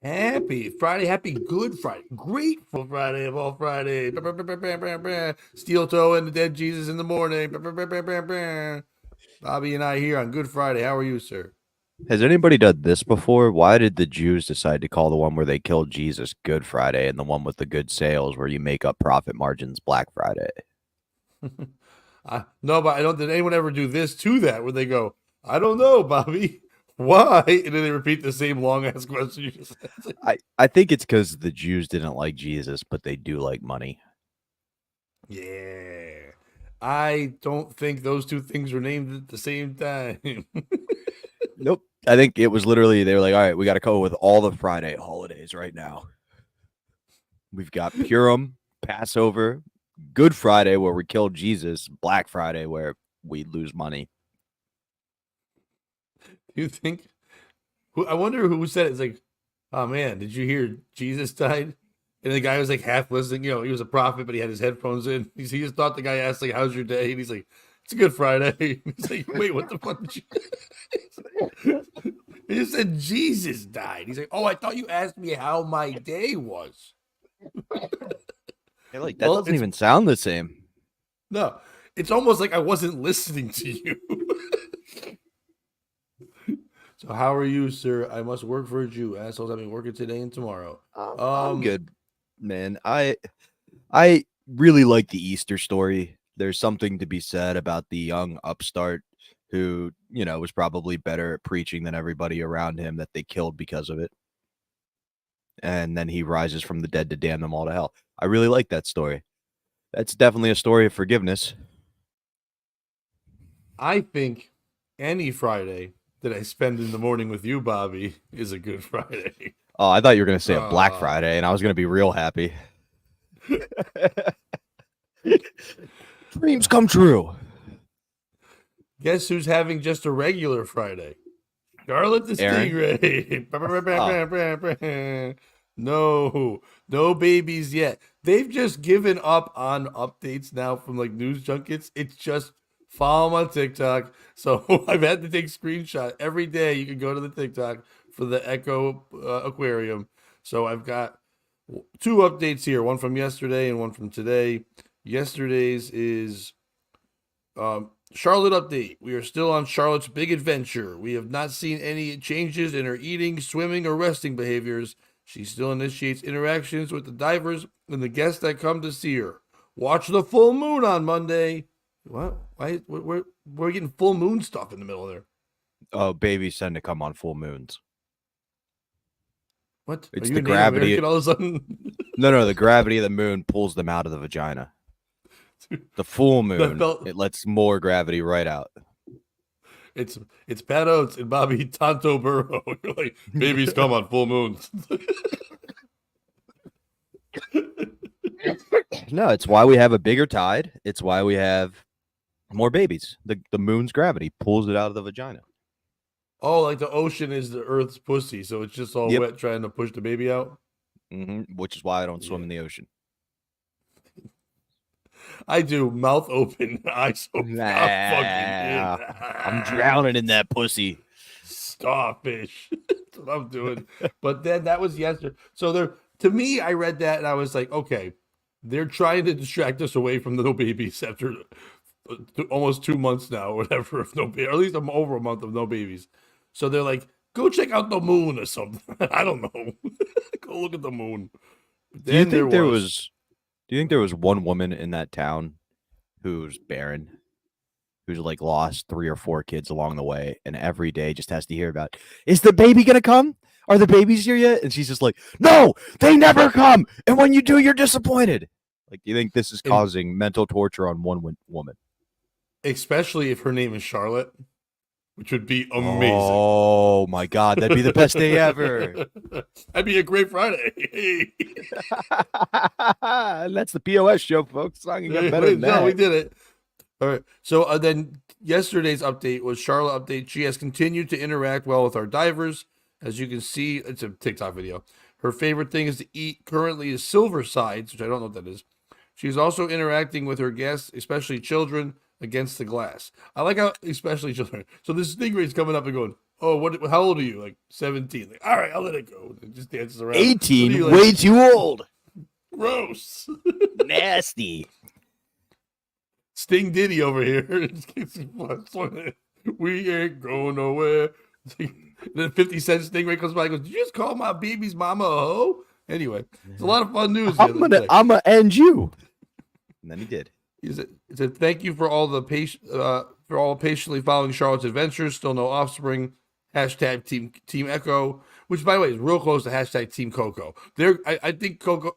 Happy Friday, happy Good Friday, grateful Friday of all Friday. Steel toe and the dead Jesus in the morning. Bobby and I here on Good Friday. How are you, sir? Has anybody done this before? Why did the Jews decide to call the one where they killed Jesus Good Friday and the one with the good sales where you make up profit margins Black Friday? No, but I don't. Did anyone ever do this to that where they go, I don't know, Bobby. Why? And then they repeat the same long ass question you just asked. I think it's because the Jews didn't like Jesus, but they do like money. Yeah. I don't think those two things were named at the same time. Nope. I think it was literally they were like, all right, we got to go with all the Friday holidays right now. We've got Purim, Passover, Good Friday where we killed Jesus, Black Friday where we lose money. You think? I wonder who said it. It's like, oh man, did you hear Jesus died? And the guy was like half listening. You know, he was a prophet, but he had his headphones in. He just thought the guy asked like, "How's your day?" And he's like, "It's a good Friday." He's like, "Wait, what the fuck did you?" He just said Jesus died. He's like, "Oh, I thought you asked me how my day was." Hey, like that Well, doesn't it's even sound the same. no, it's almost like I wasn't listening to you. So how are you, sir? I must work for a Jew. Assholes, I've been working today and tomorrow. I'm Um, good, man. I really like the Easter story. There's something to be said about the young upstart who, was probably better at preaching than everybody around him that they killed because of it. And then he rises from the dead to damn them all to hell. I really like that story. That's definitely a story of forgiveness. I think any Friday that I spend in the morning with you, Bobby, is a good Friday. Oh, I thought you were going to say a Black Uh, Friday, and I was going to be real happy. Dreams come true. guess who's having just a regular Friday? Charlotte the Aaron. Stingray. Oh, No, no babies yet. They've just given up on updates now from like news junkets. It's just follow them on TikTok. So I've had to take screenshot every day. You can go to the TikTok for the Echo Aquarium. So I've got two updates here, one from yesterday and one from today. Yesterday's is Charlotte update. We are still on Charlotte's big adventure. We have not seen any changes in her eating, swimming, or resting behaviors. She still initiates interactions with the divers and the guests that come to see her. Watch the full moon on Monday. What? Why? We're getting full moon stuff in the middle there. oh, babies tend to come on full moons. What? Are It's you the a Native gravity. American all of a sudden? No, the gravity of the moon pulls them out of the vagina. The full That moon, felt. it lets more gravity right out. It's Pat Oates and Bobby Tonto Burrow. You're like babies come on full moons. No, it's why we have a bigger tide. It's why we have more babies. The moon's gravity pulls it out of the vagina. Oh, like the ocean is the Earth's pussy, so it's just all Yep. wet trying to push the baby out. Which is why I don't swim Yeah, in the ocean. I do. Mouth open, eyes open. I'm fucking in. Nah, I'm drowning in that pussy. Starfish. That's what I'm doing. But then that was yesterday. So there, to me, I read that and I was like, okay, they're trying to distract us away from the no babies after almost 2 months now, or whatever, of no baby, or at least I'm over a month of no babies. So they're like, go check out the moon or something. I don't know. Go look at the moon. But Do you then there think there was. was? Do you think there was one woman in that town who's barren, who's like lost 3 or 4 kids along the way, and every day just has to hear about, is the baby gonna come? Are the babies here yet? And she's just like, no, they never come. And when you do, you're disappointed. Like, do you think this is And causing mental torture on one woman? especially if her name is Charlotte, which would be amazing. Oh my God, that'd be the best day ever. That'd be a great Friday. That's the POS show, folks. It's not gonna get better than No, we that. did it. All right. So then yesterday's update was Charlotte update. She has continued to interact well with our divers. As you can see, it's a TikTok video. Her favorite thing is to eat currently is silver sides, which I don't know what that is. She's also interacting with her guests, especially children, against the glass. I like how, especially children. So this stingray's coming up and going, oh, what? How old are you? Like 17. Like, all right, I'll let it go. It just dances around. What are 18, you, way too old. Gross. Nasty. Sting Diddy over here. We ain't going nowhere. Then 50 Cent Stingray comes by and goes, did you just call my baby's mama a hoe? Anyway, it's a lot of fun news. I'm gonna end you. And then he did. He said, thank you for all the for all patiently following Charlotte's adventures. Still no offspring. Hashtag Team Echo, which by the way is real close to hashtag Team Coco. I think Conan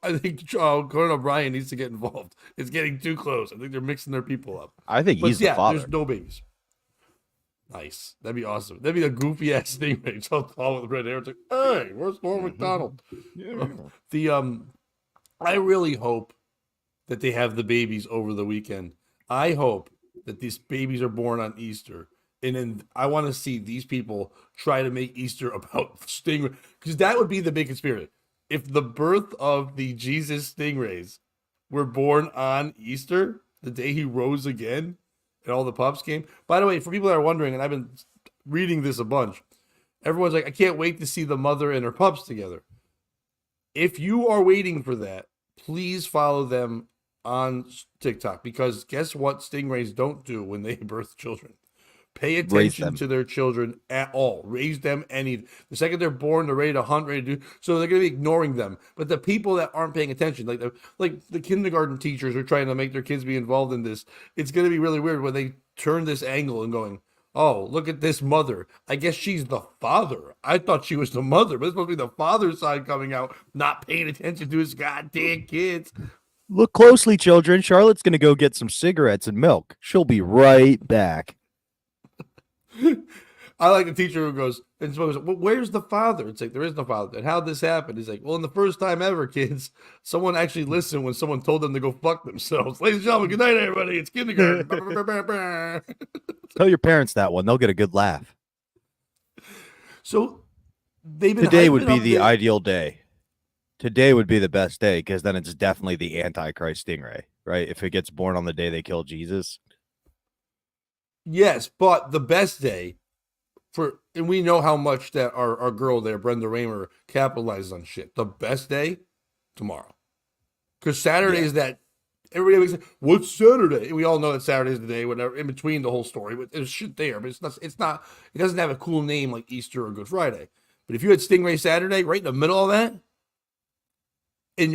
O'Brien needs to get involved. It's getting too close. I think they're mixing their people up. I think he's the father. There's no babies. Nice. That'd be awesome. That'd be a goofy ass stingray. So tall with red hair. It's like, hey, where's Norm Macdonald? Yeah. I really hope that they have the babies over the weekend. I hope that these babies are born on Easter. And then I want to see these people try to make Easter about stingray. Because that would be the big conspiracy. If the birth of the Jesus stingrays were born on Easter, the day he rose again, and all the pups came. By the way, for people that are wondering, and I've been reading this a bunch, everyone's like, I can't wait to see the mother and her pups together. If you are waiting for that, please follow them on TikTok, because guess what stingrays don't do when they birth children? Pay attention to their children at all. Raise them any. The second they're born, they're ready to hunt, ready to do. So they're going to be ignoring them. But the people that aren't paying attention, like the kindergarten teachers are trying to make their kids be involved in this. It's going to be really weird when they turn this angle and going, oh, look at this mother. I guess she's the father. I thought she was the mother, but it's supposed to be the father's side coming out, not paying attention to his goddamn kids. Look closely, children. Charlotte's going to go get some cigarettes and milk. She'll be right back. I like the teacher who goes, well, where's the father? It's like, there is no father. And how'd this happen? He's like, well, in the first time ever, kids, someone actually listened when someone told them to go fuck themselves. Ladies and gentlemen, good night, everybody. It's kindergarten. Tell your parents that one. They'll get a good laugh. So today would be the ideal day. Today would be the best day, because then it's definitely the Antichrist stingray, right? If it gets born on the day they kill Jesus. Yes, but the best day and we know how much that our girl there, Brenda Raymer, capitalizes on shit. The best day, tomorrow. Because Saturday is that, everybody always say, what's Saturday? And we all know that Saturday is the day, whatever, in between the whole story. But there's shit there, but it doesn't have a cool name like Easter or Good Friday. But if you had Stingray Saturday, right in the middle of that, and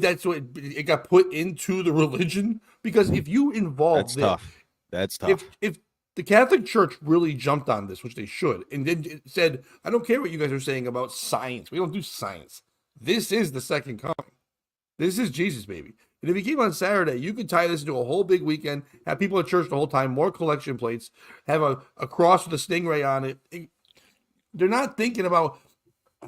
that's what it got put into the religion, because if you involve That's tough. If the Catholic Church really jumped on this, which they should, and then it said, I don't care what you guys are saying about science. We don't do science. This is the second coming. This is Jesus, baby. And if he came on Saturday, you could tie this into a whole big weekend, have people at church the whole time, more collection plates, have a cross with a stingray on it. They're not thinking about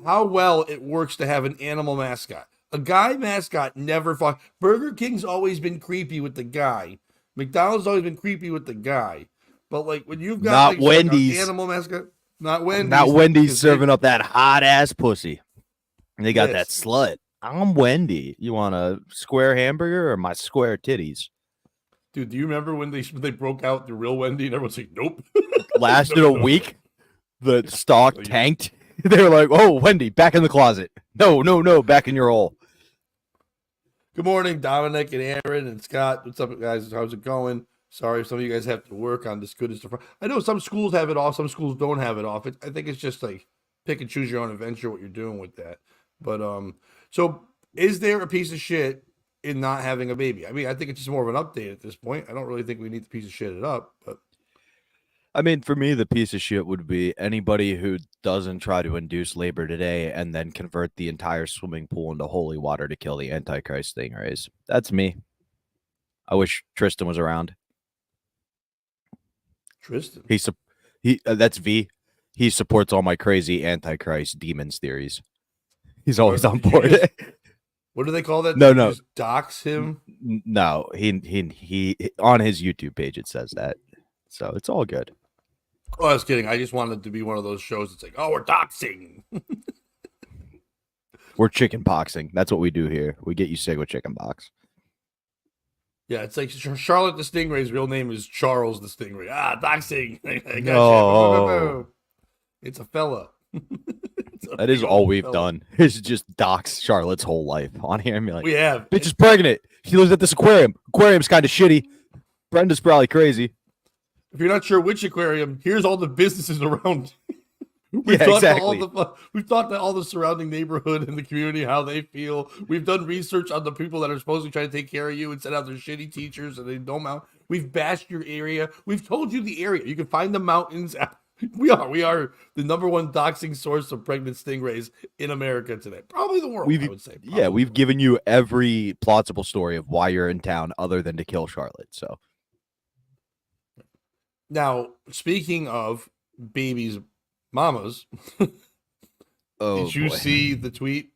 how well it works to have an animal mascot. A guy mascot never fought. Burger King's always been creepy with the guy. McDonald's always been creepy with the guy. But like when you've got not Wendy's an animal mascot, not Wendy's. Not Wendy's serving up that hot ass pussy. And they got that slut. I'm Wendy. You want a square hamburger or my square titties? Dude, do you remember when they broke out the real Wendy and everyone's like, nope. Lasted a week. The stock tanked. They were like, oh, Wendy, back in the closet. No, back in your hole. Good morning, Dominic and Aaron and Scott. What's up, guys? How's it going? Sorry, some of you guys have to work on this good as the. I know some schools have it off, some schools don't have it off. I think it's just like pick and choose your own adventure what you're doing with that. But so is there a piece of shit in not having a baby? I mean, I think it's just more of an update at this point. I don't really think we need to piece of shit it up, but I mean, for me, the piece of shit would be anybody who doesn't try to induce labor today and then convert the entire swimming pool into holy water to kill the Antichrist stingrays. That's me. I wish Tristan was around. Tristan? That's V. He supports all my crazy Antichrist demons theories. He's always on board. What do they call that? No. Just dox him? No, he on his YouTube page it says that. So it's all good. Oh, I was kidding. I just wanted to be one of those shows that's like, oh, we're doxing. We're chicken boxing. That's what we do here. We get you sick with chicken box. Yeah, it's like Charlotte the Stingray's real name is Charles the Stingray. Ah, doxing. I got No. It's a fella. That is all we've done. Is just dox Charlotte's whole life on here and be like, We have. bitch is pregnant. She lives at this aquarium. Aquarium's kind of shitty. Brenda's probably crazy. If you're not sure which aquarium, here's all the businesses around. We've exactly. We've talked to all the surrounding neighborhood and the community how they feel. We've done research on the people that are supposed to try to take care of you and send out their shitty teachers and they don't mount. We've bashed your area. We've told you the area. You can find the mountains. We are the number one doxing source of pregnant stingrays in America today. Probably the world, I would say. Yeah, we've given you every plausible story of why you're in town other than to kill Charlotte. So now, speaking of babies, mamas, did you see the tweet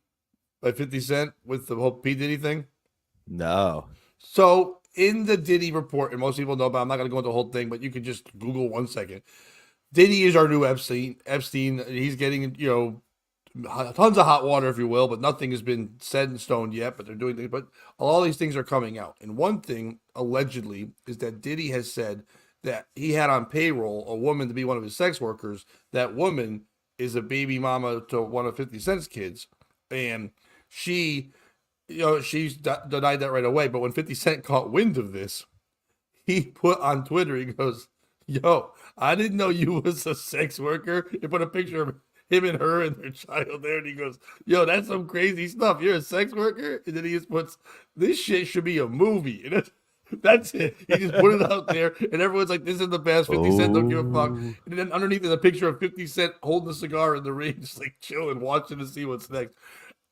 by 50 Cent with the whole P. Diddy thing? No. So in the Diddy report, and most people know about, I'm not going to go into the whole thing, but you can just Google 1 second. Diddy is our new Epstein. He's getting, tons of hot water, if you will, but nothing has been set in stone yet, but they're doing things. But all these things are coming out. And one thing, allegedly, is that Diddy has said that he had on payroll a woman to be one of his sex workers. That woman is a baby mama to one of 50 Cent's kids. And she's denied that right away. But when 50 Cent caught wind of this, he put on Twitter, he goes, yo, I didn't know you was a sex worker. He put a picture of him and her and their child there, and he goes, yo, that's some crazy stuff. You're a sex worker? And then he just puts, this shit should be a movie. And that's it. He just put it out there, and everyone's like, this is the best. 50 Cent don't give a fuck. And then underneath is a picture of 50 Cent holding a cigar in the ring, just like chilling, watching to see what's next.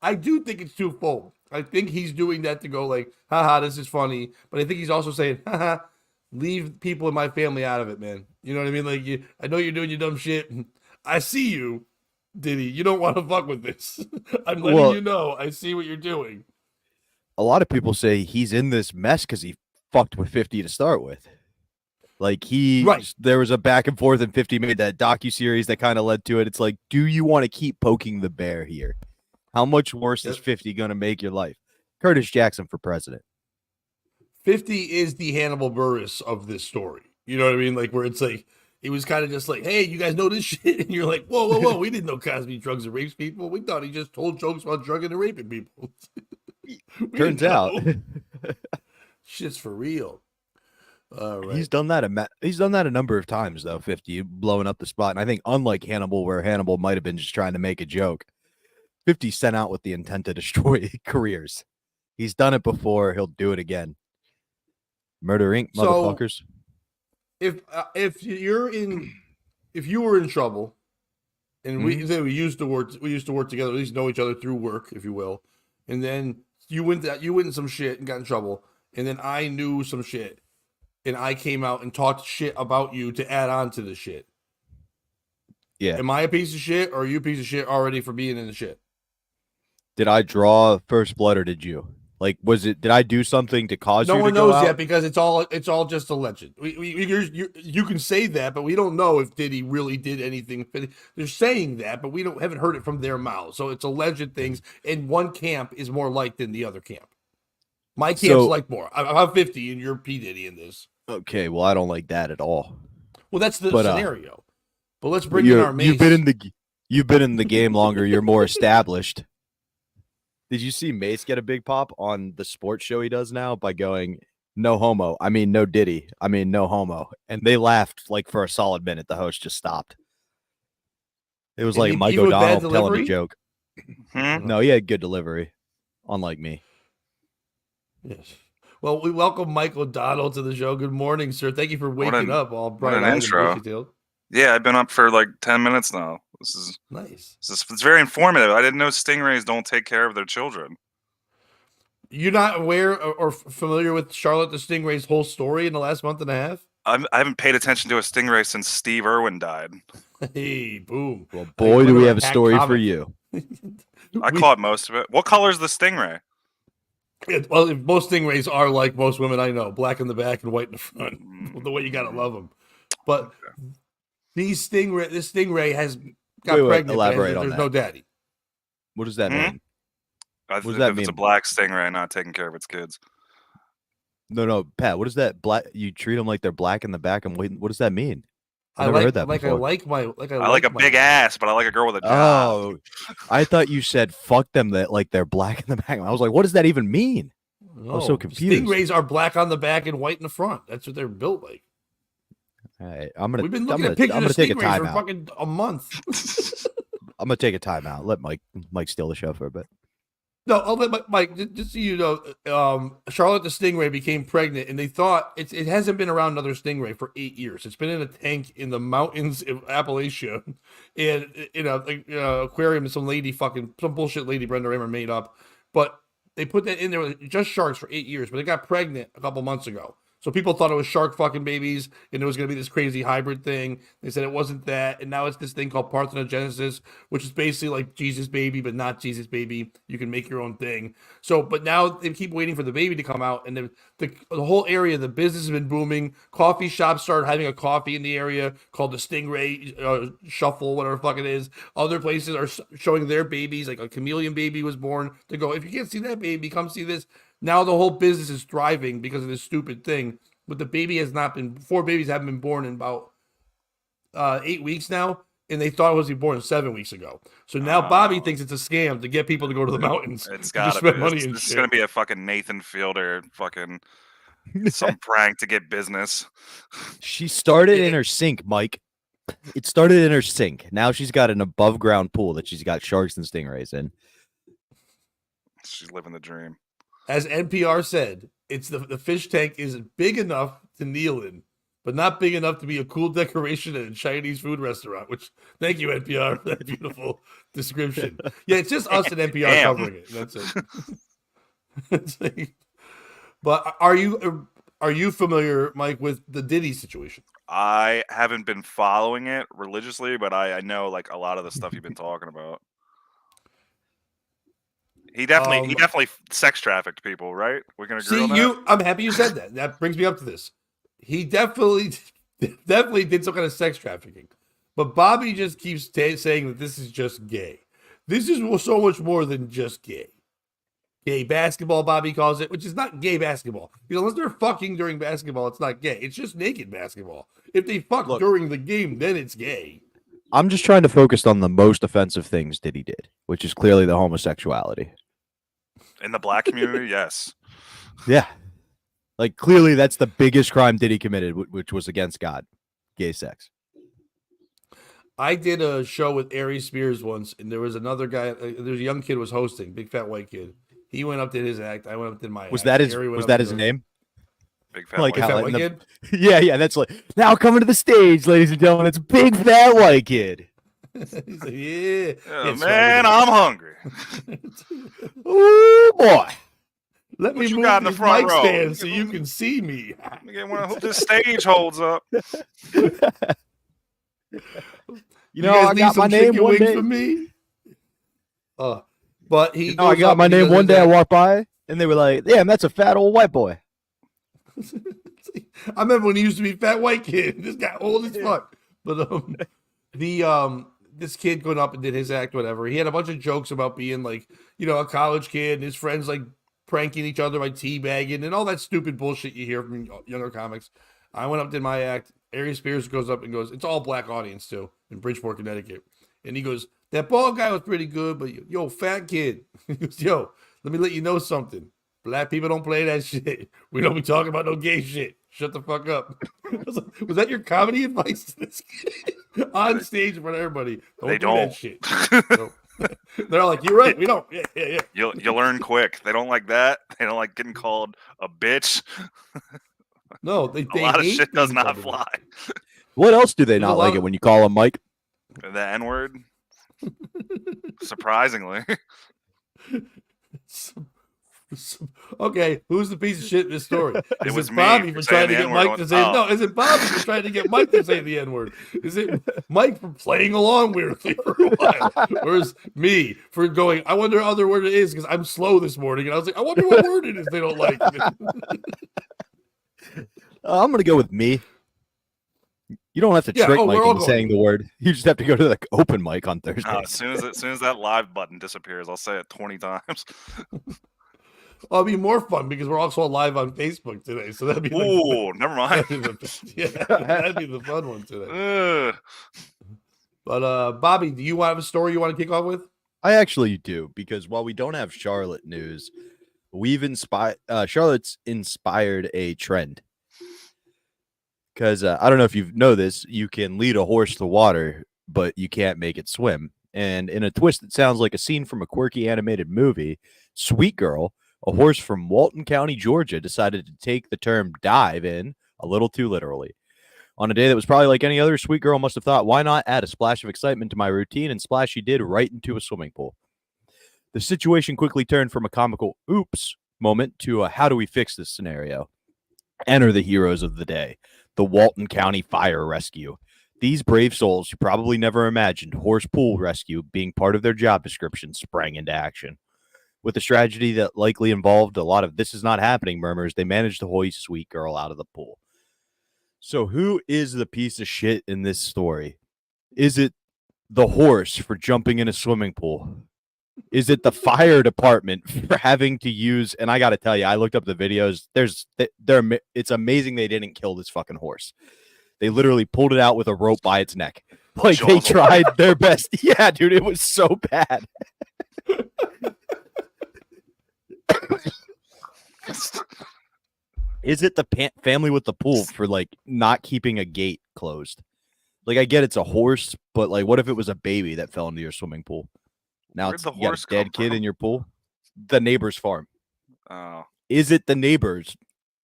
I do think it's twofold. I think he's doing that to go like, haha, this is funny. But I think he's also saying, haha, leave people in my family out of it, man. You know what I mean? Like, I know you're doing your dumb shit. I see you, Diddy. You don't want to fuck with this. I'm letting you know. I see what you're doing. A lot of people say he's in this mess because he fucked with 50 to start with. Like there was a back and forth, and 50 made that docuseries that kind of led to it. It's like, do you want to keep poking the bear here? How much worse is 50 going to make your life? Curtis Jackson for president. 50 is the Hannibal Buress of this story. You know what I mean? Like, where it's like, it was kind of just like, hey, you guys know this shit? And you're like, whoa. We didn't know Cosby drugs and rapes people. We thought he just told jokes about drugging and raping people. Turns out. Shit's for real. All right. He's done that a number of times, though, 50, blowing up the spot. And I think unlike Hannibal, where Hannibal might have been just trying to make a joke, 50 sent out with the intent to destroy careers. He's done it before. He'll do it again. Murder Inc., motherfuckers. If you were in trouble, and we used to work together, at least know each other through work, if you will, and then you went in some shit and got in trouble, and then I knew some shit, and I came out and talked shit about you to add on to the shit. Yeah. Am I a piece of shit, or are you a piece of shit already for being in the shit? Did I draw first blood, or did you? Like, did I do something to cause you to go out? No one knows yet because it's all just alleged. You can say that, but we don't know if Diddy really did anything. They're saying that, but we haven't heard it from their mouths. So it's alleged things, and one camp is more liked than the other camp. My camp's like more. I'm 50, and you're P. Diddy in this. Okay, well, I don't like that at all. Well, that's the scenario. But let's bring in our mace. You've been in the game longer. You're more established. Did you see Mace get a big pop on the sports show he does now by going, no homo? I mean, no Diddy. I mean, no homo. And they laughed like for a solid minute. The host just stopped. It was like Mike O'Donnell telling a joke. No, he had good delivery, unlike me. Yes. Well, we welcome Mike O'Donnell to the show. Good morning, sir. Thank you for waking up all bright eyed and bushy-tailed. Yeah, I've been up for like 10 minutes now. This is nice. It's very informative. I didn't know stingrays don't take care of their children. You're not aware or familiar with Charlotte the Stingray's whole story in the last month and a half? I haven't paid attention to a stingray since Steve Irwin died. Hey, boom. Well, boy, do we have a story for you. I caught most of it. What color is the stingray? Well, most stingrays are like most women I know, black in the back and white in the front. The way you gotta love them. But this stingray has got pregnant. Elaborate on there's no daddy. What does that mean? What does that mean? It's a black stingray not taking care of its kids. No, Pat. What does that black? You treat them like they're black in the back and waiting. What does that mean? I never heard that before. I like a big ass, but I like a girl with a job. Oh, I thought you said fuck them that like they're black in the back. I was like, what does that even mean? No, I was so confused. Stingrays are black on the back and white in the front. That's what they're built like. All right, We've been looking at pictures of stingrays for fucking a month. I'm gonna take a timeout. Let Mike steal the show for a bit. No, I'll let Mike. Just so you know, Charlotte the Stingray became pregnant, and they thought it hasn't been around another stingray for 8 years. It's been in a tank in the mountains of Appalachia, and in a aquarium. And some bullshit lady Brenda Raymer made up, but they put that in there with just sharks for 8 years. But they got pregnant a couple months ago. So people thought it was shark fucking babies, and it was going to be this crazy hybrid thing. They said it wasn't that, and now it's this thing called parthenogenesis, which is basically like Jesus baby, but not Jesus baby. You can make your own thing. So, but now they keep waiting for the baby to come out, and the whole area, the business has been booming. Coffee shops started having a coffee in the area called the Stingray Shuffle, whatever the fuck it is. Other places are showing their babies, like a chameleon baby was born. To go, if you can't see that baby, come see this. Now the whole business is thriving because of this stupid thing. But the baby has not been, 4 babies haven't been born in about 8 weeks now. And they thought it was born 7 weeks ago. So now Bobby thinks it's a scam to get people to go to the mountains. It's got to be. This is going to be a fucking Nathan Fielder fucking some prank to get business. She started in her sink, Mike. It started in her sink. Now she's got an above ground pool that she's got sharks and stingrays in. She's living the dream. As NPR said, it's the fish tank is big enough to kneel in, but not big enough to be a cool decoration at a Chinese food restaurant. Which, thank you, NPR, for that beautiful description. Yeah, it's just us and NPR covering it. That's it. But are you familiar, Mike, with the Diddy situation? I haven't been following it religiously, but I know like a lot of the stuff you've been talking about. He definitely sex trafficked people, right? We can agree on that. I'm happy you said that. That brings me up to this. He definitely did some kind of sex trafficking. But Bobby just keeps saying that this is just gay. This is so much more than just gay. Gay basketball, Bobby calls it, which is not gay basketball. Unless they're fucking during basketball, it's not gay. It's just naked basketball. If they fuck during the game, then it's gay. I'm just trying to focus on the most offensive things Diddy did, which is clearly the homosexuality. In the black community, yes. Yeah. Like, clearly that's the biggest crime Diddy committed, which was against God. Gay sex. I did a show with Aries Spears once, and there was another guy, there's a young kid was hosting, big fat white kid. He went up, did his act. I went up, did my act. Was that his name? Big fat white kid? Yeah, that's like, now coming to the stage, ladies and gentlemen, it's big fat white kid. He's like, yeah. Man, I'm hungry. Oh boy. Let me move the front mic stand so you can see me. I hope this stage holds up. You know, I got my name one day. For me. But I got my name one day. I walked by and they were like, "Damn, that's a fat old white boy." I remember when he used to be a fat white kid. This guy old as fuck. But this kid going up and did his act, whatever. He had a bunch of jokes about being like, a college kid, and his friends like pranking each other by teabagging and all that stupid bullshit you hear from younger comics. I went up, did my act. Aries Spears goes up and goes, it's all black audience too, in Bridgeport, Connecticut. And he goes, that bald guy was pretty good, but yo, fat kid. He goes, yo, let me let you know something. Black people don't play that shit. We don't be talking about no gay shit. Shut the fuck up. Was that your comedy advice to this kid? On stage in front of everybody. Don't do that shit. They're like, you're right. We don't. Yeah. You'll learn quick. They don't like that. They don't like getting called a bitch. No, they a lot of shit does not fly. What else do they not like it when you call them Mike? The N-word. Surprisingly. Okay, who's the piece of shit in this story? It was Bobby for trying to get Mike to say no. Is it Bobby for trying to get Mike to say the N-word? Is it Mike for playing along weirdly for a while? Or is me for going, I wonder what other word it is because I'm slow this morning. And I was like, I wonder what word it is they don't like. I'm going to go with me. You don't have to trick Mike into saying the word. You just have to go to the open mic on Thursday. As soon as that live button disappears, I'll say it 20 times. Well, it'll be more fun because we're also live on Facebook today. So that'd be like, Ooh, never mind. that'd be the fun one today. Ugh. But Bobby, do you have a story you want to kick off with? I actually do, because while we don't have Charlotte news, we've inspired Charlotte's inspired a trend. Because I don't know if you know this, you can lead a horse to water, but you can't make it swim. And in a twist that sounds like a scene from a quirky animated movie, Sweet Girl, a horse from Walton County, Georgia, decided to take the term dive in a little too literally. On a day that was probably like any other, Sweet Girl must have thought, why not add a splash of excitement to my routine? And splash she did right into a swimming pool. The situation quickly turned from a comical oops moment to a how do we fix this scenario? Enter the heroes of the day, the Walton County Fire Rescue. These brave souls who probably never imagined horse pool rescue being part of their job description sprang into action. With a strategy that likely involved a lot of this is not happening murmurs, they managed to hoist Sweet Girl out of the pool. So who is the piece of shit in this story? Is it the horse for jumping in a swimming pool? Is it the fire department for having to use? And I got to tell you, I looked up the videos. It's amazing they didn't kill this fucking horse. They literally pulled it out with a rope by its neck. Like they tried their best. Yeah, dude, it was so bad. Is it the family with the pool for like not keeping a gate closed? Like I get it's a horse, but like what if it was a baby that fell into your swimming pool? Now it's you got a dead kid in your pool. The neighbor's farm. Oh. Is it the neighbors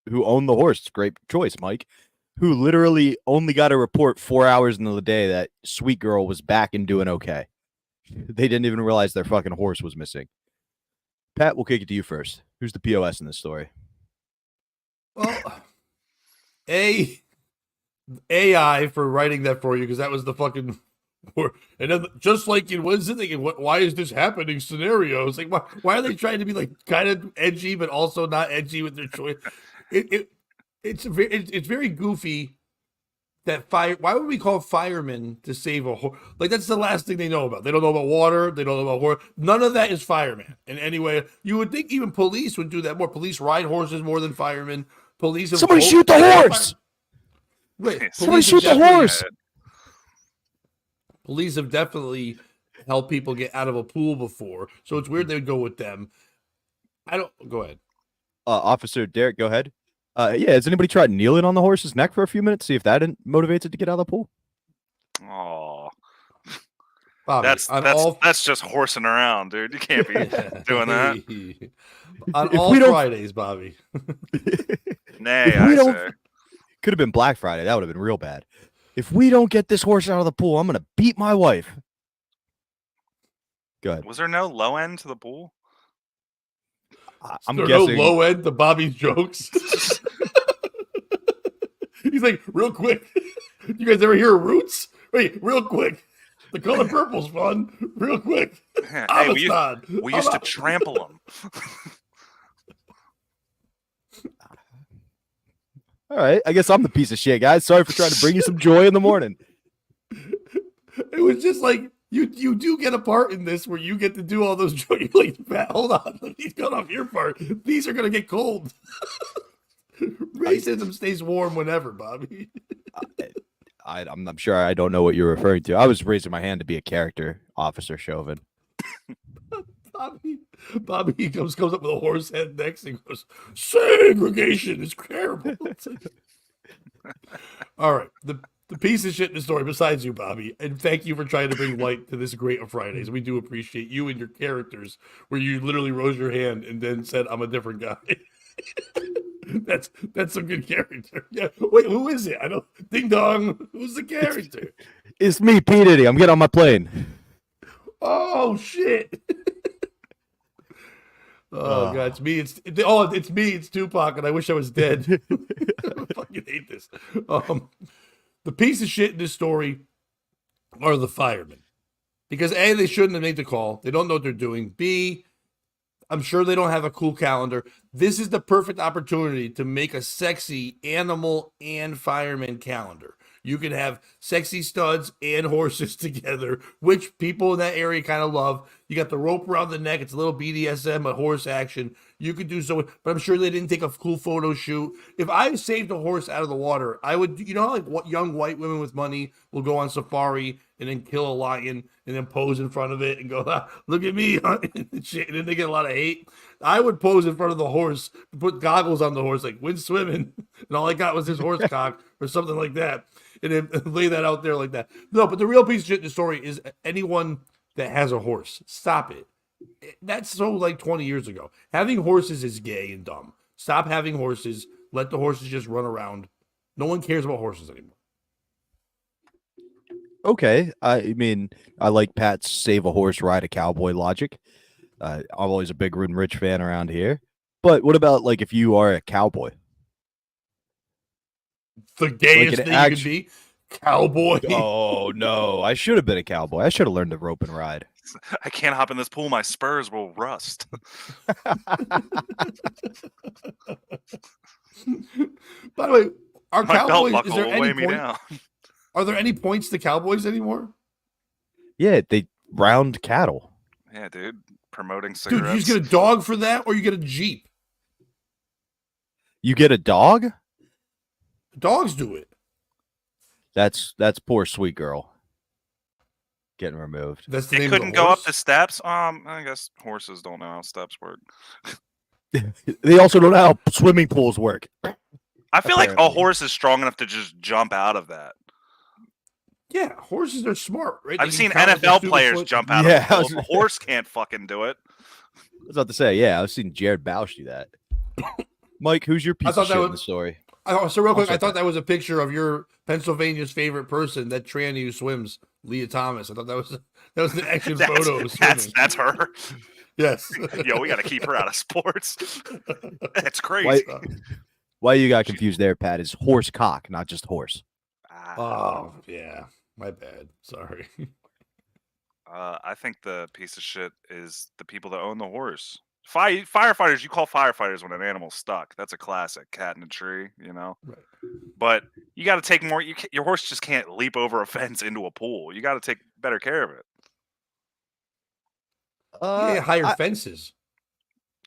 who own the horse? Great choice, Mike. Who literally only got a report 4 hours into the day that Sweet Girl was back and doing okay. They didn't even realize their fucking horse was missing. Pat, we'll kick it to you first. Who's the POS in this story? Well, AI for writing that for you because that was the fucking. And then just like in what is it thinking? Why is this happening? Scenarios like why are they trying to be like kind of edgy but also not edgy with their choice? It's very goofy. That fire. Why would we call firemen to save a horse? Like that's the last thing they know about. They don't know about water. They don't know about horse. None of that is fireman in any way. You would think even police would do that more. Police ride horses more than firemen. Police. Somebody shoot the horse. Wait, somebody shoot the horse. Police have definitely helped people get out of a pool before, so it's weird they would go with them. I don't. Go ahead. Officer Derek, go ahead. Yeah, has anybody tried kneeling on the horse's neck for a few minutes? See if that motivates it to get out of the pool. Oh, Bobby, that's just horsing around, dude. You can't be doing that on all Fridays, Bobby. Nay, I say. Could have been Black Friday. That would have been real bad. If we don't get this horse out of the pool, I'm gonna beat my wife. Go ahead. Was there no low end to the pool? I'm guessing no low end to Bobby's jokes. He's like, real quick. You guys ever hear of Roots? Wait, real quick. The color purple's fun. Real quick. Hey, we used to trample them. All right, I guess I'm the piece of shit, guys. Sorry for trying to bring you some joy in the morning. It was just like you do get a part in this where you get to do all those jokes. Like, hold on, he's got off your part. These are gonna get cold. Racism stays warm whenever, Bobby. I'm sure I don't know what you're referring to. I was raising my hand to be a character, Officer Chauvin. Bobby comes up with a horse head next and goes, segregation is terrible. All right. The piece of shit in the story besides you, Bobby, and thank you for trying to bring light to this great of Fridays. We do appreciate you and your characters where you literally rose your hand and then said, I'm a different guy. That's some good character. Yeah. Wait, who is it? I don't ding dong. Who's the character? It's me, P. Diddy. I'm getting on my plane. Oh shit. Oh god, it's me. It's me. It's Tupac, and I wish I was dead. I fucking hate this. The piece of shit in this story are the firemen, because A, they shouldn't have made the call. They don't know what they're doing. B, I'm sure they don't have a cool calendar. This is the perfect opportunity to make a sexy animal and fireman calendar. You can have sexy studs and horses together, which people in that area kind of love. You got the rope around the neck. It's a little BDSM, a horse action. You could do so, but I'm sure they didn't take a cool photo shoot. If I saved a horse out of the water, I would, you know, how like what young white women with money will go on safari and then kill a lion and then pose in front of it and go, ah, look at me, and shit. And then they get a lot of hate. I would pose in front of the horse, put goggles on the horse, like win swimming, and all I got was his horse cock or something like that, and then lay that out there like that. No, but the real piece of shit in the story is anyone that has a horse, stop it. That's so like 20 years ago. Having horses is gay and dumb. Stop having horses. Let the horses just run around. No one cares about horses anymore. Okay. I mean, I like Pat's save a horse, ride a cowboy logic. I'm always a big Rootin' Rich fan around here. But what about like if you are a cowboy? The gayest Like thing you could be. Cowboy. Oh no, I should have been a cowboy. I should have learned to rope and ride. I can't hop in this pool. My spurs will rust. By the way, are My belt cowboys? Is buckle there will any weigh me point? down. Are there any points to cowboys anymore? Yeah, they round cattle. Yeah, dude. Promoting Dude, cigarettes. you just get a dog for that, or you get a Jeep. You get a dog? Dogs do it. That's poor sweet girl getting removed. That's the It name couldn't of the go up horse? the steps. I guess horses don't know how steps work. They also don't know how swimming pools work. I feel like a Apparently. horse is strong enough to just jump out of that. Yeah, horses are smart, right? They I've can seen count with their NFL stupid players foot. jump out Yeah, of a pool. If a horse can't fucking do it. I was about to say, yeah, I've seen Jared Bausch do that. Mike, who's your piece thought of that shit was- in the story? So real quick, sorry, I thought Pat. that was a picture of your Pennsylvania's favorite person, that tranny who swims, Leah Thomas. I thought that was an action photo of swimming. That's her. Yes. Yo, we got to keep her out of sports. That's crazy. Why you got confused there, Pat, is horse cock, not just horse. Oh, yeah. My bad. Sorry. I think the piece of shit is the people that own the horse. Firefighters, you call firefighters when an animal's stuck. That's a classic. Cat in a tree, you know? Right. But you got to take more. Your horse just can't leap over a fence into a pool. You got to take better care of it. Yeah, higher fences.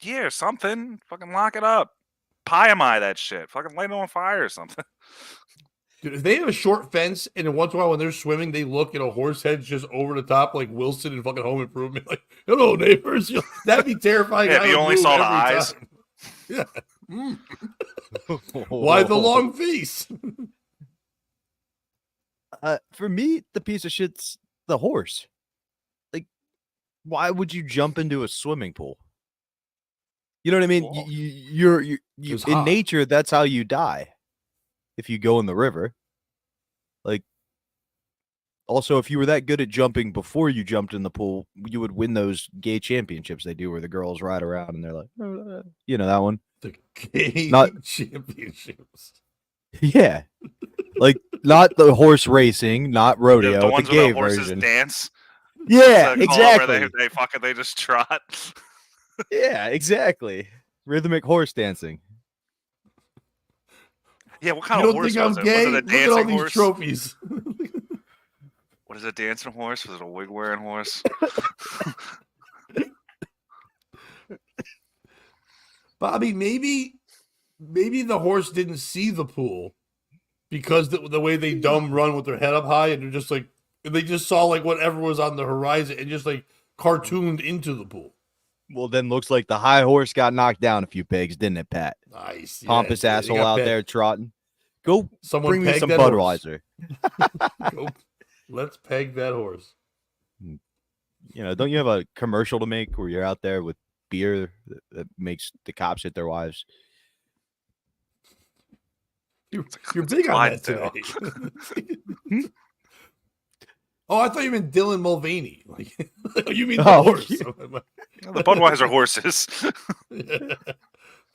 Yeah, or something. Fucking lock it up. Pie-am-I that shit. Fucking light it on fire or something. Dude, if they have a short fence and then once in a while when they're swimming, they look and a horse head's just over the top like Wilson in fucking Home Improvement. Like, hello, neighbors. That'd be terrifying. Yeah, if I you would only move saw the every eyes. time. Yeah. Why the long face? For me, the piece of shit's the horse. Like, why would you jump into a swimming pool? You know what I mean? Well, You're It's in hot. nature. That's how you die. If you go in the river, like, also, if you were that good at jumping before you jumped in the pool, you would win those gay championships they do where the girls ride around and they're like, you know, that one. The gay Not- championships. Yeah. Like, not the horse racing, not rodeo, the the ones gay where the horses version. dance. Yeah, What's that called, where exactly. they just trot. Yeah, exactly. Rhythmic horse dancing. Yeah, what kind You of don't horse think I'm was it? gay? Was it a Look at all dancing these horse? trophies. What is it, dancing horse? Was it a wig wearing horse? Bobby, maybe the horse didn't see the pool because the way they dumb run with their head up high and they're just like they just saw like whatever was on the horizon and just like cartooned into the pool. Well, then looks like the high horse got knocked down a few pegs, didn't it, Pat? Nice. Yeah, Pompous they asshole got out pegged. there trotting. Go Someone bring me pegged some that horse. Budweiser. Go, let's peg that horse. You know, don't you have a commercial to make where you're out there with beer that makes the cops hit their wives? You're It's a big on that Clydesdale. today. Oh, I thought you meant Dylan Mulvaney. Like, you mean the Oh, horse? yeah. The Budweiser horses. The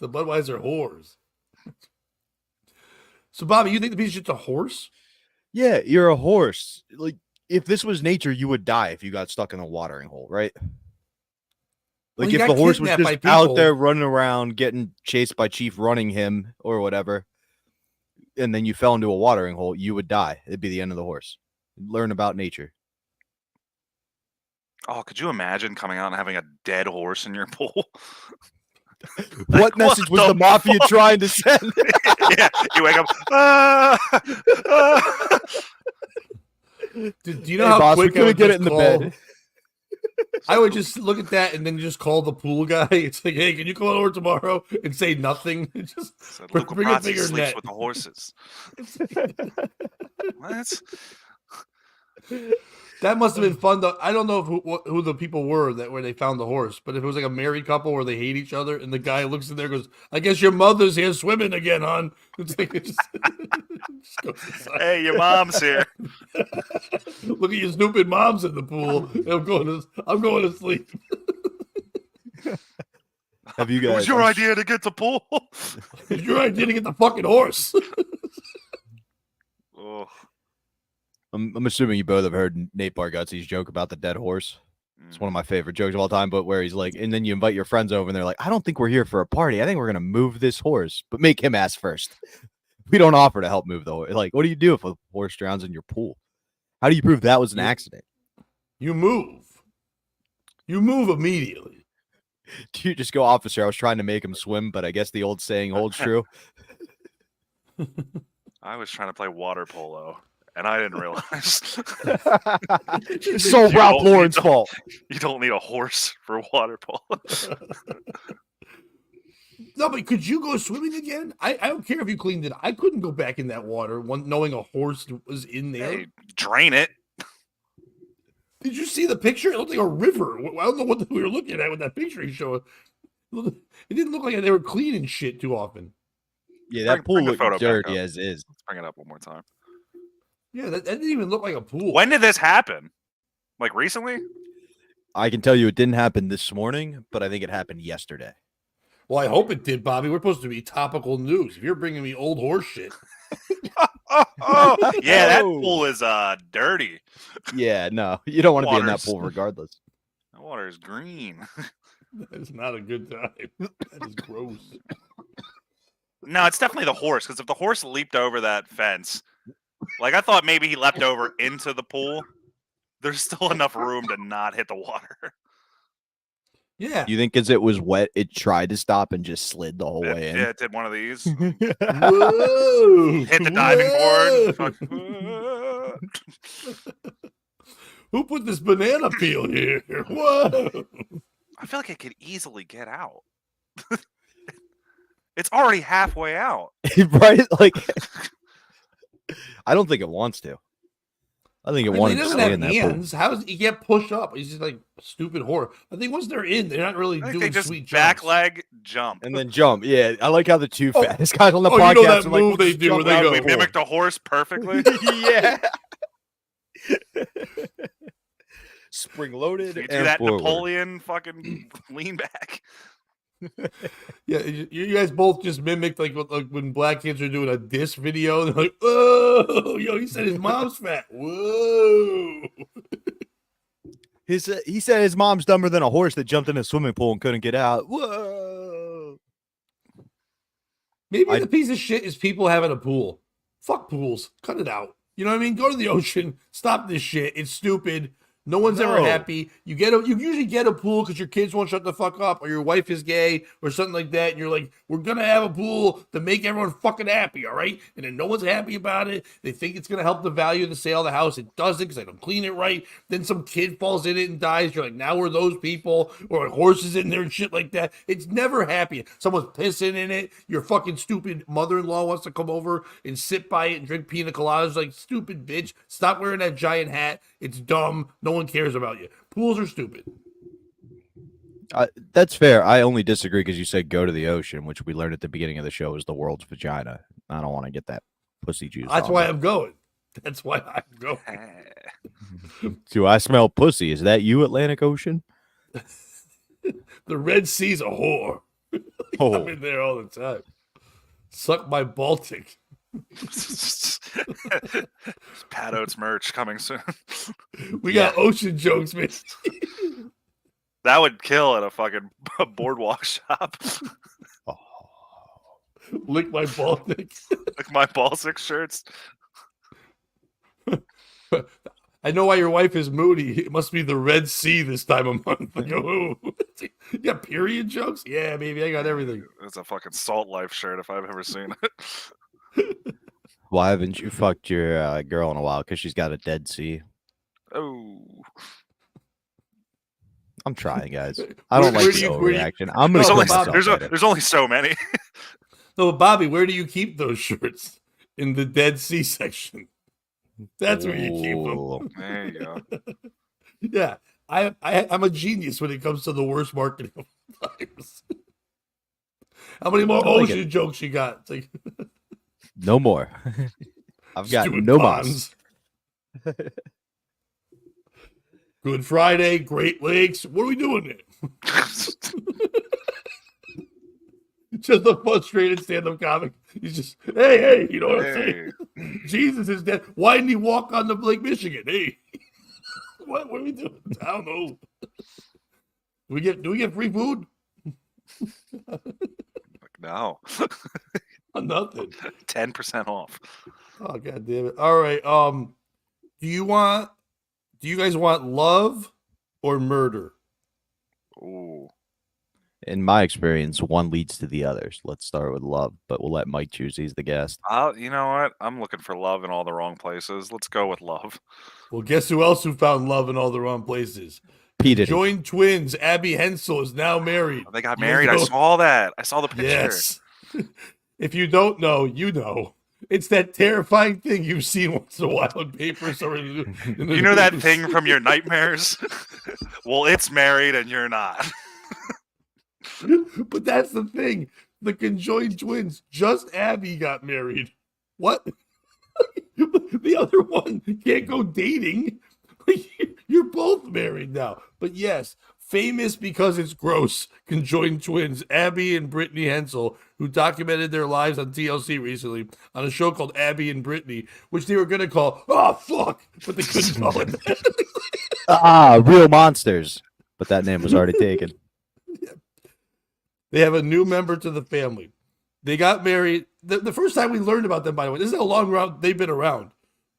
Budweiser whores. So, Bobby, you think the piece of shit's a horse? Yeah, you're a horse. Like, if this was nature, you would die if you got stuck in a watering hole, right? Well, Like, you if got the horse was kidnapped just by out people. there running around getting chased by Chief running him or whatever, and then you fell into a watering hole, you would die. It'd be the end of the horse. Learn about nature. Oh, could you imagine coming out and having a dead horse in your pool? What message was the mafia trying to send? Yeah, you wake up. Do you know Hey, how boss, we quick I couldn't would get just it in the call? bed. I would just look at that and then just call the pool guy. It's like, hey, can you come over tomorrow and say nothing? Just So bring Luca a Brasi bigger sleeps net. with the horses. What? That must have been fun though. I don't know who the people were that where they found the horse, but if it was like a married couple where they hate each other and the guy looks in there and goes, "I guess your mother's here swimming again, hon." It's like it just goes aside. Hey, your mom's here. Look at your stupid mom's in the pool. I'm going to sleep. Have you It guys? was your idea to get to pool. It's your idea to get the fucking horse. Oh. I'm assuming you both have heard Nate Bargatze's joke about the dead horse. It's one of my favorite jokes of all time, but where he's like, and then you invite your friends over and they're like, I don't think we're here for a party. I think we're going to move this horse, but make him ask first. We don't offer to help move the horse. Like, what do you do if a horse drowns in your pool? How do you prove that was an accident? You move. You move immediately. Do you just go, officer? I was trying to make him swim, but I guess the old saying holds true. I was trying to play water polo, and I didn't realize. It's so Ralph Lauren's fault. You don't need a horse for water polo. No, but could you go swimming again? I don't care if you cleaned it. I couldn't go back in that water knowing a horse was in there. Hey, drain it. Did you see the picture? It looked like a river. I don't know what we were looking at with that picture he showed. It didn't look like they were cleaning shit too often. Yeah, that pool bring the looked photo back dirty up. as is. Let's bring it up one more time. Yeah, that didn't even look like a pool. When did this happen? Like recently? I can tell you it didn't happen this morning, but I think it happened yesterday. Well, I hope it did, Bobby. We're supposed to be topical news. If you're bringing me old horse shit. Yeah, that Oh. pool is dirty. Yeah, no, you don't want to be in that Water's- pool regardless. That water is green. That is not a good time. That is gross. No, it's definitely the horse, because if the horse leaped over that fence, like I thought maybe he leapt over into the pool, there's still enough room to not hit the water. Yeah. You think because it was wet, it tried to stop and just slid the whole way in? Yeah, it did one of these. Whoa. Hit the diving Whoa. board. Fuck. Who put this banana peel here? Whoa. I feel like it could easily get out. It's already halfway out. Right? Like, I don't think it wants to. I think it I mean, wanted he to doesn't stay have in that pool. hands. How does he get pushed up? He's just like a stupid whore. I think once they're in, they're not really I think doing they just sweet back jumps. leg jump. And then jump. Yeah, I like how the two Oh. fattest guys on the Oh, podcast you know that are like, move "We'll they just do jump where they out go, of We the pool." mimicked a horse perfectly. Yeah. Spring loaded You do and that forward. Napoleon fucking lean back. Yeah, you guys both just mimicked like when black kids are doing a diss video. They're like, "Oh, yo, he said his mom's fat." Whoa. He said his mom's dumber than a horse that jumped in a swimming pool and couldn't get out. Whoa. Maybe the piece of shit is people having a pool. Fuck pools. Cut it out. You know what I mean? Go to the ocean. Stop this shit. It's stupid. No one's ever No. happy. You usually get a pool because your kids won't shut the fuck up, or your wife is gay, or something like that. And you're like, we're gonna have a pool to make everyone fucking happy, all right? And then no one's happy about it. They think it's gonna help the value of the sale of the house. It doesn't because they don't clean it right. Then some kid falls in it and dies. You're like, now we're those people, or horses in there and shit like that. It's never happy. Someone's pissing in it. Your fucking stupid mother-in-law wants to come over and sit by it and drink pina coladas. Like, stupid bitch. Stop wearing that giant hat. It's dumb. No one cares about you. Pools are stupid. That's fair. I only disagree because you said go to the ocean, which we learned at the beginning of the show is the world's vagina. I don't want to get that pussy juice. That's on why me. I'm going. That's why I'm going. Do I smell pussy? Is that you, Atlantic Ocean? The Red Sea's a whore. I'm Oh, in there all the time. Suck my Baltic. Pat Oates merch coming soon. We got ocean jokes, man. That would kill at a fucking boardwalk shop. Lick my ball dick. Like my ball six shirts. I know why your wife is moody. It must be the Red Sea this time of month. Like, oh, you got period jokes? Yeah, baby, I got everything. It's a fucking Salt Life shirt if I've ever seen it. Why haven't you fucked your girl in a while? Because she's got a Dead Sea. Oh, I'm trying, guys. I don't Where like do the you- overreaction. I'm gonna there's No, only kill Bob, myself later. there's only so many. No, Bobby, where do you keep those shirts? In the Dead Sea section. That's where you keep them. Ooh. There you go. Yeah, I'm a genius when it comes to the worst marketing of all times. How many more I like ocean jokes you got? It's like, No more. I've got stupid no ponds. mas. Good Friday, Great Lakes. What are we doing there? Just a frustrated stand-up comic. He's just, hey, you know what I'm saying? Hey. Jesus is dead. Why didn't he walk on the Lake Michigan? Hey, what are we doing? I don't know. Do we get free food? No, Nothing. 10% off. Oh, god damn it. All right. Do you guys want love or murder? Ooh. In my experience, one leads to the others. Let's start with love, but we'll let Mike choose. He's the guest. You know what? I'm looking for love in all the wrong places. Let's go with love. Well, guess who else who found love in all the wrong places? P. Diddy. Joined twins. Abby Hensel is now married. They got You married. I know- saw that. I saw the picture. Yes. If you don't know, you know. It's that terrifying thing you've seen once in a while in papers or in the You know that news. thing from your nightmares? Well, it's married and you're not. But that's the thing. The conjoined twins, just Abby got married. What? The other one can't go dating. You're both married now. But yes, famous because it's gross. Conjoined twins, Abby and Brittany Hensel, who documented their lives on TLC recently on a show called Abby and Brittany, which they were going to call, oh, fuck, but they couldn't call it that. Real monsters. But that name was already taken. They have a new member to the family. They got married. The first time we learned about them, by the way, this is how long they've been around.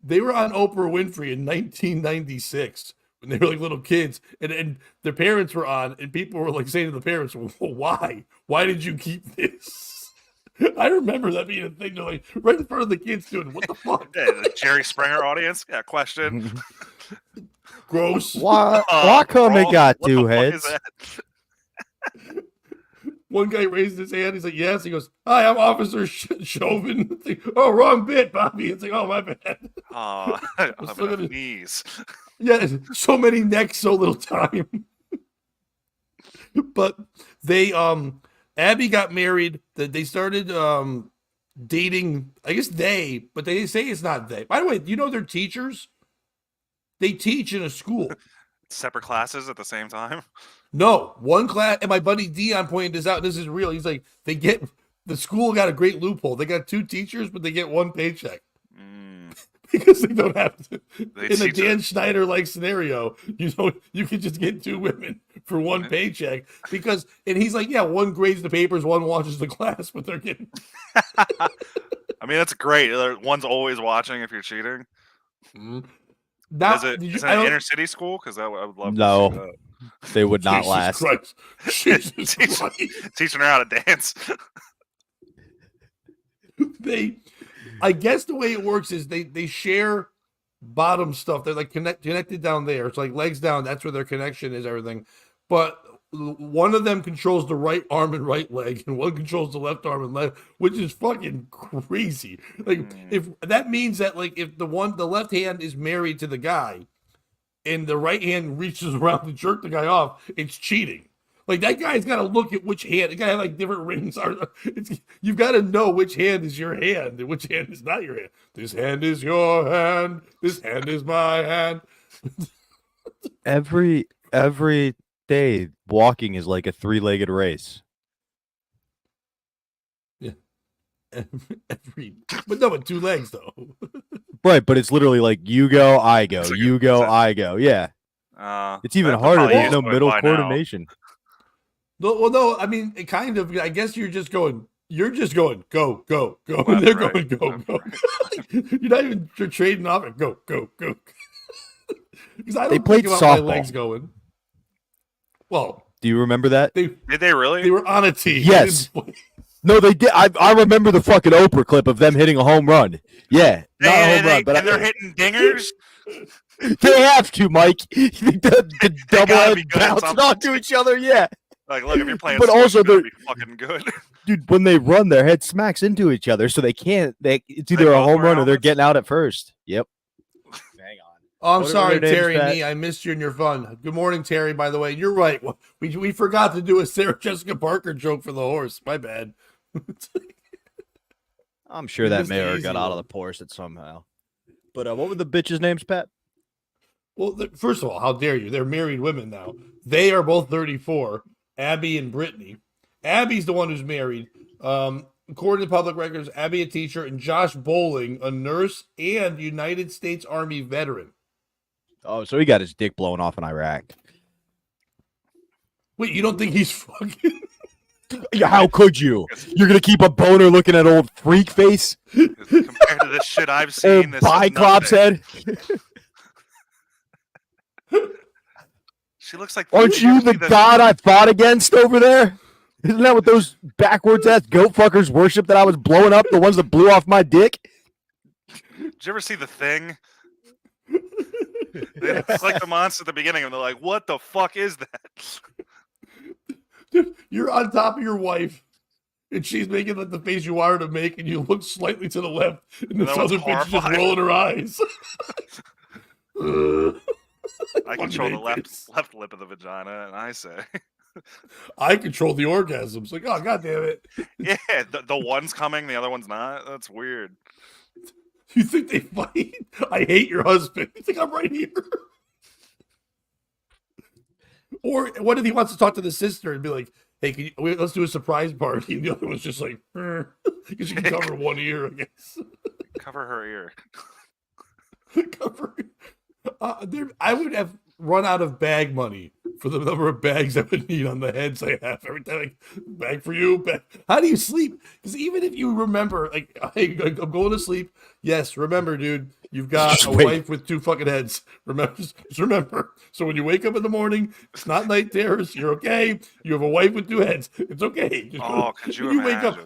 They were on Oprah Winfrey in 1996 when they were like little kids, and their parents were on, and people were like saying to the parents, well, why? Why did you keep this? I remember that being a thing. They're like right in front of the kids doing, what the fuck? Yeah, the Jerry Springer audience. Yeah, question. Gross. Why come it bro, got what the two fuck is heads? that? One guy raised his hand. He's like, yes. He goes, hi, I'm Officer Chauvin. It's like, oh, wrong bit, Bobby. It's like, oh, my bad. I'm still enough gonna- knees. Yeah, so many necks, so little time. But they Abby got married. They started dating, I guess but they say it's not they. By the way, you know they're teachers? They teach in a school. Separate classes at the same time. No, one class, and my buddy Dion pointed this out. This is real. He's like, the school got a great loophole. They got two teachers, but they get one paycheck. Because they don't have to. They In a teach Dan Schneider like scenario, you could just get two women for one paycheck. And he's like, yeah, one grades the papers, one watches the class, but they're getting. I mean, that's great. One's always watching if you're cheating. Now, Is it did you- is it I an don't- inner city school? Because I would love No. to see that. They would not Jesus last. Christ. Jesus Teach- Christ. Teaching her how to dance. I guess the way it works is they share bottom stuff. They're like connected down there. It's like legs down. That's where their connection is, everything. But one of them controls the right arm and right leg, and one controls the left arm and left, which is fucking crazy. Like if that means that like if the left hand is married to the guy, and the right hand reaches around to jerk the guy off, it's cheating. Like that guy's got to look at which hand. The guy have like different rings. You've got to know which hand is your hand and which hand is not your hand. This hand is your hand. This hand is my hand. Every day, walking is like a three-legged race. But no, with two legs though. Right, but it's literally like you go, I go, It's like you a- go, it's a- I go. Yeah, it's even they're harder. probably There's used no to it middle by now. coordination. No, well, no. I mean, it kind of. I guess you're just going. You're just going go, go, go. Left, And they're right, going go, left, go. right. You're not even trading off it. Go, go, go. Because I They don't played think about my softball. legs going. Well, Do you remember that? they Did they really? were on a tee. Yes. No, they did. I remember the fucking Oprah clip of them hitting a home run. Yeah, not a home run, but and they're hitting dingers. they have to, Mike. The double gotta be head good at bouncing something. onto each other. Yeah, Like, look, if you're playing, But squash, also you better they're- be fucking good. dude. When they run, their head smacks into each other, so they can't. It's They either a both home wear run or they're helmets? getting out at first. Yep. Hang on. Oh, I'm What are sorry, their names, Terry Pat? Nee. I missed you and your fun. Good morning, Terry, by the way. You're right. We forgot to do a Sarah Jessica Parker joke for the horse. My bad. I'm sure You that missed the mayor easy got out of one. the Porsche somehow. But what were the bitches' names, Pat? Well, first of all, how dare you? They're married women now. They are both 34, Abby and Brittany. Abby's the one who's married. According to public records, Abby a teacher and Josh Bowling, a nurse and United States Army veteran. Oh, so he got his dick blown off in Iraq. Wait, you don't think he's fucking? Yeah, how could you? You're gonna keep a boner looking at old freak face? Compared to this shit I've Old seen, this is Biclops nothing. head? She looks like. Aren't you the god I fought against over there? Isn't that what those backwards ass goat fuckers worship that I was blowing up? The ones that blew off my dick? Did you ever see The Thing? It's like the monster at the beginning, and they're like, "What the fuck is that?" Dude, you're on top of your wife, and she's making like the face you want her to make, and you look slightly to the left, and And this that one's other bitch is just horrifying. rolling her eyes. I control the Fucking left lip of the vagina, and I say, I control the orgasms. Like, oh, god damn it. "Yeah, the one's coming, the other one's not." That's weird. You think they fight? I hate your husband. You think I'm right here? Or what if he wants to talk to the sister and be like, hey, let's do a surprise party? And the other one's just like, because you can cover one ear, I guess. Cover her ear. Cover. I would have run out of bag money for the number of bags I would need on the heads I have every time. Like, bag for you. Bag. How do you sleep? Because even if you remember, like, hey, I'm going to sleep. Yes, remember, dude, you've got Just a wait. wife with two fucking heads. Remember, just remember. So when you wake up in the morning, it's not night terrors. You're okay. You have a wife with two heads. It's okay. Just Oh, could you when wake up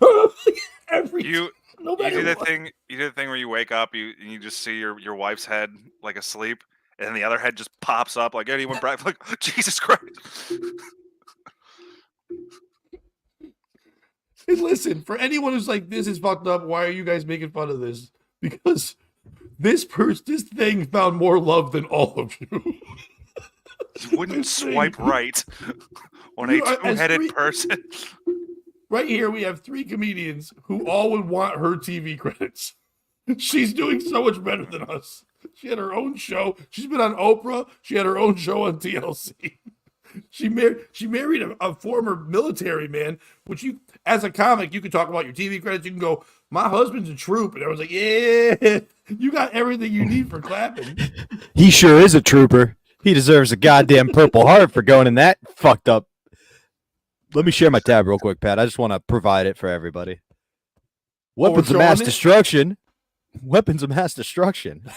every You no you matter do that what. thing. You do the thing where you wake up, you just see your wife's head like asleep, and then the other head just pops up like anyone like Jesus Christ. And listen, for anyone who's like, this is fucked up, why are you guys making fun of this? Because this thing found more love than all of you. You wouldn't This thing- swipe right on a You are- as two-headed three- person. Right here, we have three comedians who all would want her TV credits. She's doing so much better than us. She had her own show. She's been on Oprah. She had her own show on TLC. She married a former military man, which you, as a comic, you can talk about your TV credits. You can go, my husband's a troop. And everyone's like, yeah, you got everything you need for clapping. He sure is a trooper. He deserves a goddamn Purple Heart for going in that fucked up. Let me share my tab real quick, Pat. I just want to provide it for everybody. Weapons of showing mass it? destruction. Weapons of mass destruction.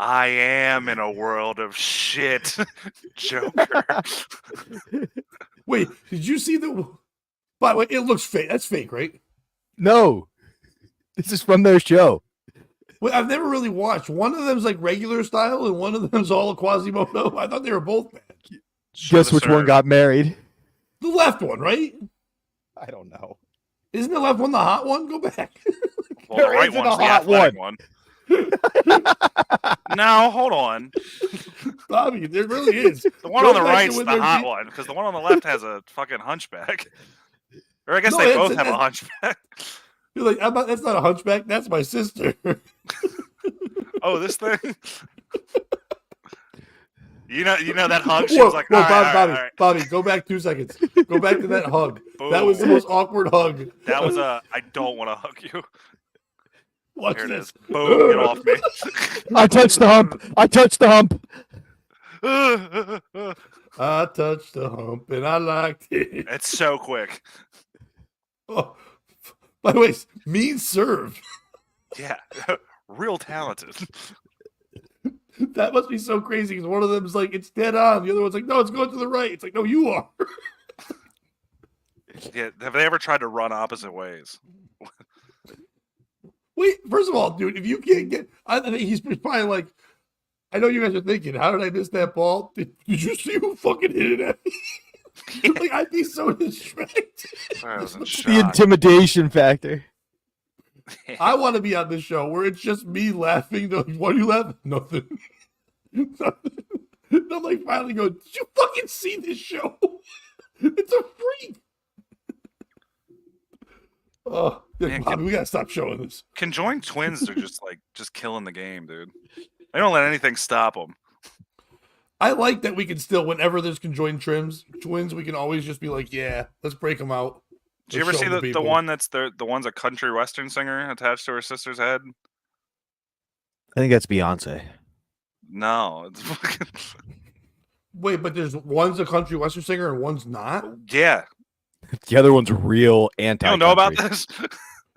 I am in a world of shit, Joker. Wait, did you see the? By the way, it looks fake. That's fake, right? No, this is from their show. Well, I've never really watched. One of them's like regular style, and one of them's all a Quasimodo. I thought they were both bad. Guess which one got married? The left one, right? I don't know. Isn't the left one the hot one? Go back. Well, the There right isn't one's a the hot athletic one. No, hold on. Bobby, there really is. The one Go on the back to right's when the they're hot de- one because the one on the left has a fucking hunchback. Or I guess No, they it's- both have a it's- hunchback. You're like, that's not a hunchback. That's my sister. Oh, this thing. You know that hug. She Whoa, was like, whoa, all right, Bobby, all right, all right. Bobby, go back 2 seconds. Go back to that hug. That was the Boom. most awkward hug. That was a. I don't want to hug you. Watch Here it this. is. Boom! Get off me. I touched the hump. I touched the hump. I touched the hump and I liked it. It's so quick. Oh, by the way, mean serve. Yeah, real talented. That must be so crazy because one of them is like, it's dead on. The other one's like, no, it's going to the right. It's like, no, you are. Yeah, have they ever tried to run opposite ways? Wait, first of all, dude, if you can't get, I think he's probably like, I know you guys are thinking, how did I miss that ball? Did you see who fucking hit it at me? Like, I'd be so distracted. I was in The shock. intimidation factor. I want to be on this show where it's just me laughing. They're like, what are you laughing? Nothing. Nothing. I'm like finally going, did you fucking see this show? It's a freak. Oh, Man, Bobby, we gotta stop showing this. Conjoined twins are just killing the game, dude. They don't let anything stop them. I like that we can still, whenever there's conjoined twins, we can always just be like, yeah, let's break them out. Did you ever see the one that's the one's a country western singer attached to her sister's head? I think that's Beyonce. No, it's fucking Wait, but there's one's a country western singer and one's not? yeah. The other one's real anti. You don't know about this?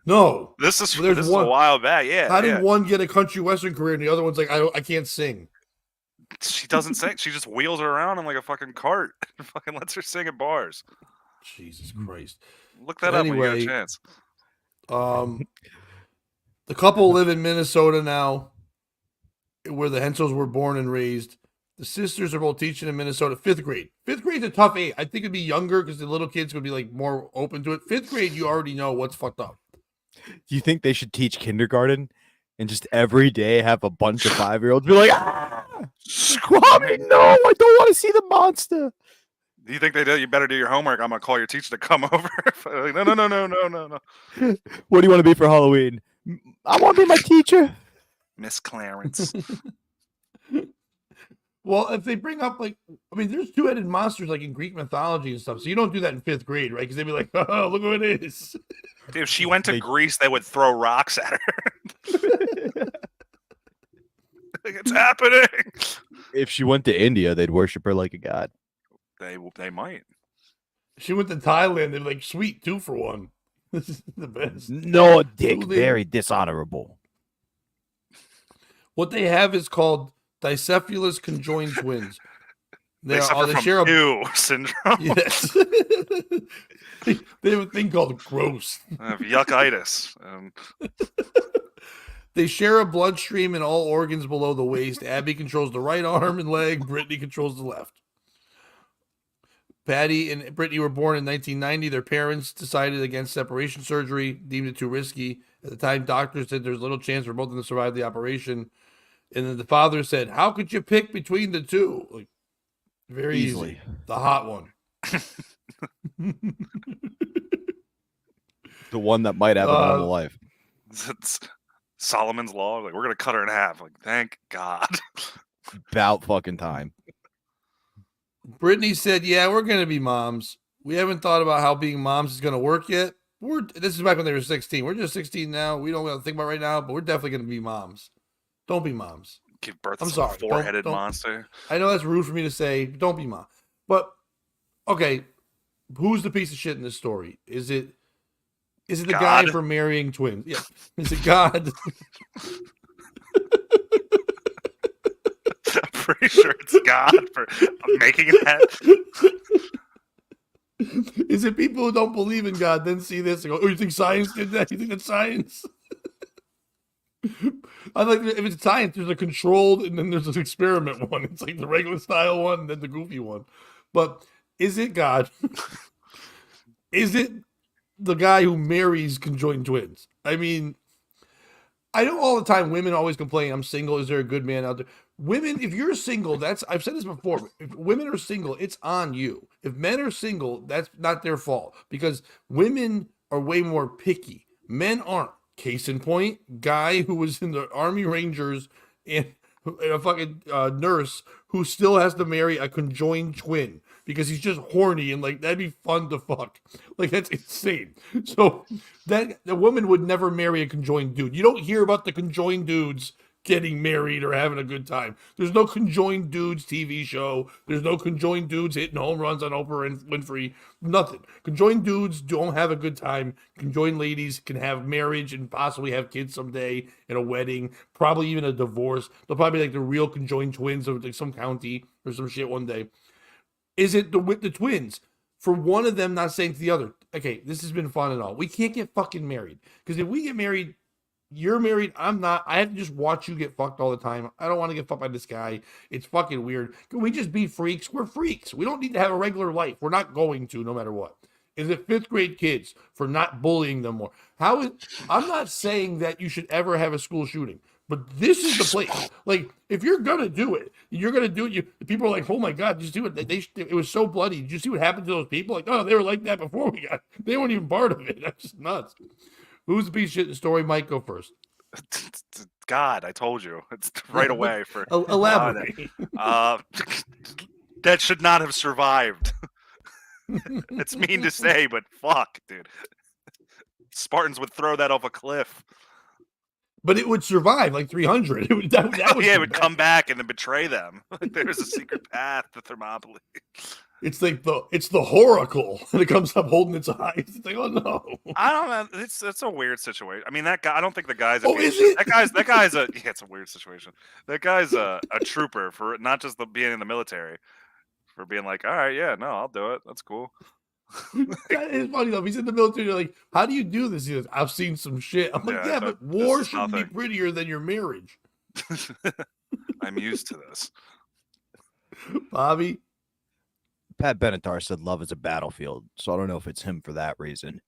No. This is There's this one- is a while back. Yeah. How did yeah. one get a country western career and the other one's like, I can't sing? She doesn't sing. She just wheels her around in like a fucking cart and fucking lets her sing at bars. Jesus Christ. Look that So up when you get a anyway, chance. The couple live in Minnesota now, where the Hensels were born and raised. The sisters are both teaching in Minnesota, 5th grade. 5th grade's a tough age. I think it'd be younger because the little kids would be like more open to it. 5th grade, you already know what's fucked up. Do you think they should teach kindergarten and just every day have a bunch of 5-year-olds be like, Squammy, no, I don't want to see the monster. Do you think they do? You better do your homework. I'm gonna call your teacher to come over. Like, no. What do you want to be for Halloween? I want to be my teacher. Miss Clarence. Well, if they bring up there's two-headed monsters like in Greek mythology and stuff. So you don't do that in 5th grade, right? Because they'd be like, oh, look who it is. If she went to Greece, they would throw rocks at her. Like, it's happening. If she went to India, they'd worship her like a god. They might. She went to Thailand. They're like, sweet, 2 for 1. This is the best. No, Dick, Who they- very dishonorable. What they have is called dicephalous conjoined twins. They They suffer from share a ew syndrome. yes. They have a thing called gross. Yuckitis. They share a bloodstream in all organs below the waist. Abby controls the right arm and leg. Brittany controls the left. Patty and Brittany were born in 1990. Their parents decided against separation surgery, deemed it too risky. At the time, doctors said there's little chance for both of them to survive the operation. And then the father said, how could you pick between the two? Like, very Easily. easy. The hot one. The one that might have a normal life. It's Solomon's Law. Like, we're gonna cut her in half. Like, thank God. About fucking time. Brittany said, yeah, we're going to be moms. We haven't thought about how being moms is going to work yet. This is back when they were 16. We're just 16 now. We don't want to think about it right now, but we're definitely going to be moms. Don't be moms. Give birth to I'm some sorry. four-headed Don't- monster. I know that's rude for me to say. Don't be mom. But, okay, who's the piece of shit in this story? Is it the guy God. for marrying twins? Yeah. Is it God? I'm pretty sure it's God for making that. Is it people who don't believe in God then see this and go, oh, you think science did that? You think it's science? I like if it's science, there's a controlled and then there's an experiment one. It's like the regular style one and then the goofy one. But is it God? Is it the guy who marries conjoined twins? I mean, I know all the time women always complain, I'm single. Is there a good man out there? Women, if you're single, I've said this before. If women are single, it's on you. If men are single, that's not their fault because women are way more picky. Men aren't. Case in point, guy who was in the Army Rangers and a fucking nurse who still has to marry a conjoined twin because he's just horny and like that'd be fun to fuck. Like that's insane. So that the woman would never marry a conjoined dude. You don't hear about the conjoined dudes getting married or having a good time. There's no conjoined dudes TV show. There's no conjoined dudes hitting home runs on Oprah and Winfrey. Nothing. Conjoined dudes don't have a good time. Conjoined ladies can have marriage and possibly have kids someday in a wedding, probably even a divorce. They'll probably be like the real conjoined twins of like some county or some shit one day. Is it with the twins? For one of them not saying to the other, okay, this has been fun and all. We can't get fucking married. Because if we get married, you're married, I'm not. I have to just watch you get fucked all the time. I don't want to get fucked by this guy. It's fucking weird. Can we just be freaks? We're freaks. We don't need to have a regular life. We're not going to, no matter what. Is it fifth grade kids for not bullying them more? I'm not saying that you should ever have a school shooting, but this is the place. Like, if you're gonna do it, you're gonna do it. People are like, "Oh my god, did you see what it was so bloody? Did you see what happened to those people?" Like, "Oh, they were like that before we got. They weren't even part of it." That's just nuts. Who's the piece of shit in the story? Mike, go first. God, I told you. It's right away for elaborate. That should not have survived. It's mean to say, but fuck, dude. Spartans would throw that off a cliff. But it would survive like 300. It would come back and then betray them. Like there's a secret path to Thermopylae. It's like it's the Horacle, and it comes up holding its eyes. It's like, oh no. I don't know. It's a weird situation. I mean, that guy. I don't think the guy's. Is it? That guy's a. Yeah, it's a weird situation. That guy's a trooper for not just being in the military, for being like, all right, yeah, no, I'll do it. That's cool. That is funny though. He's in the military. You're like, how do you do this? He goes, I've seen some shit. I'm like, yeah, but war shouldn't be prettier than your marriage. I'm used to this. Bobby? Pat Benatar said love is a battlefield, so I don't know if it's him for that reason.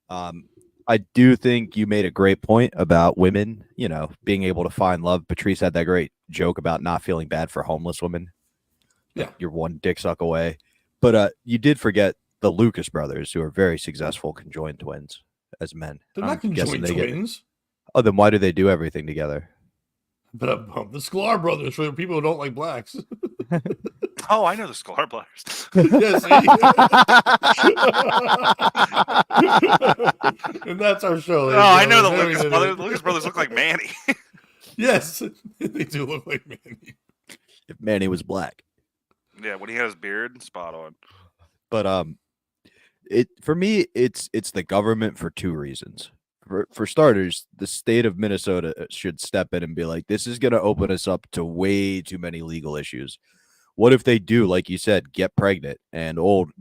I do think you made a great point about women, being able to find love. Patrice had that great joke about not feeling bad for homeless women. Yeah. You're one dick suck away. But you did forget the Lucas brothers, who are very successful conjoined twins as men. They're not conjoined twins. Oh, then why do they do everything together? But the Sklar brothers, for people who don't like blacks. Oh, I know the Sklar brothers. Yes. And that's our show. Oh, I know the Lucas brothers. The Lucas brothers look like Manny. Yes, they do look like Manny. If Manny was black. Yeah, when he had his beard, spot on. But for me, it's the government for two reasons. For starters, the state of Minnesota should step in and be like, this is going to open us up to way too many legal issues. What if they do, like you said, get pregnant and old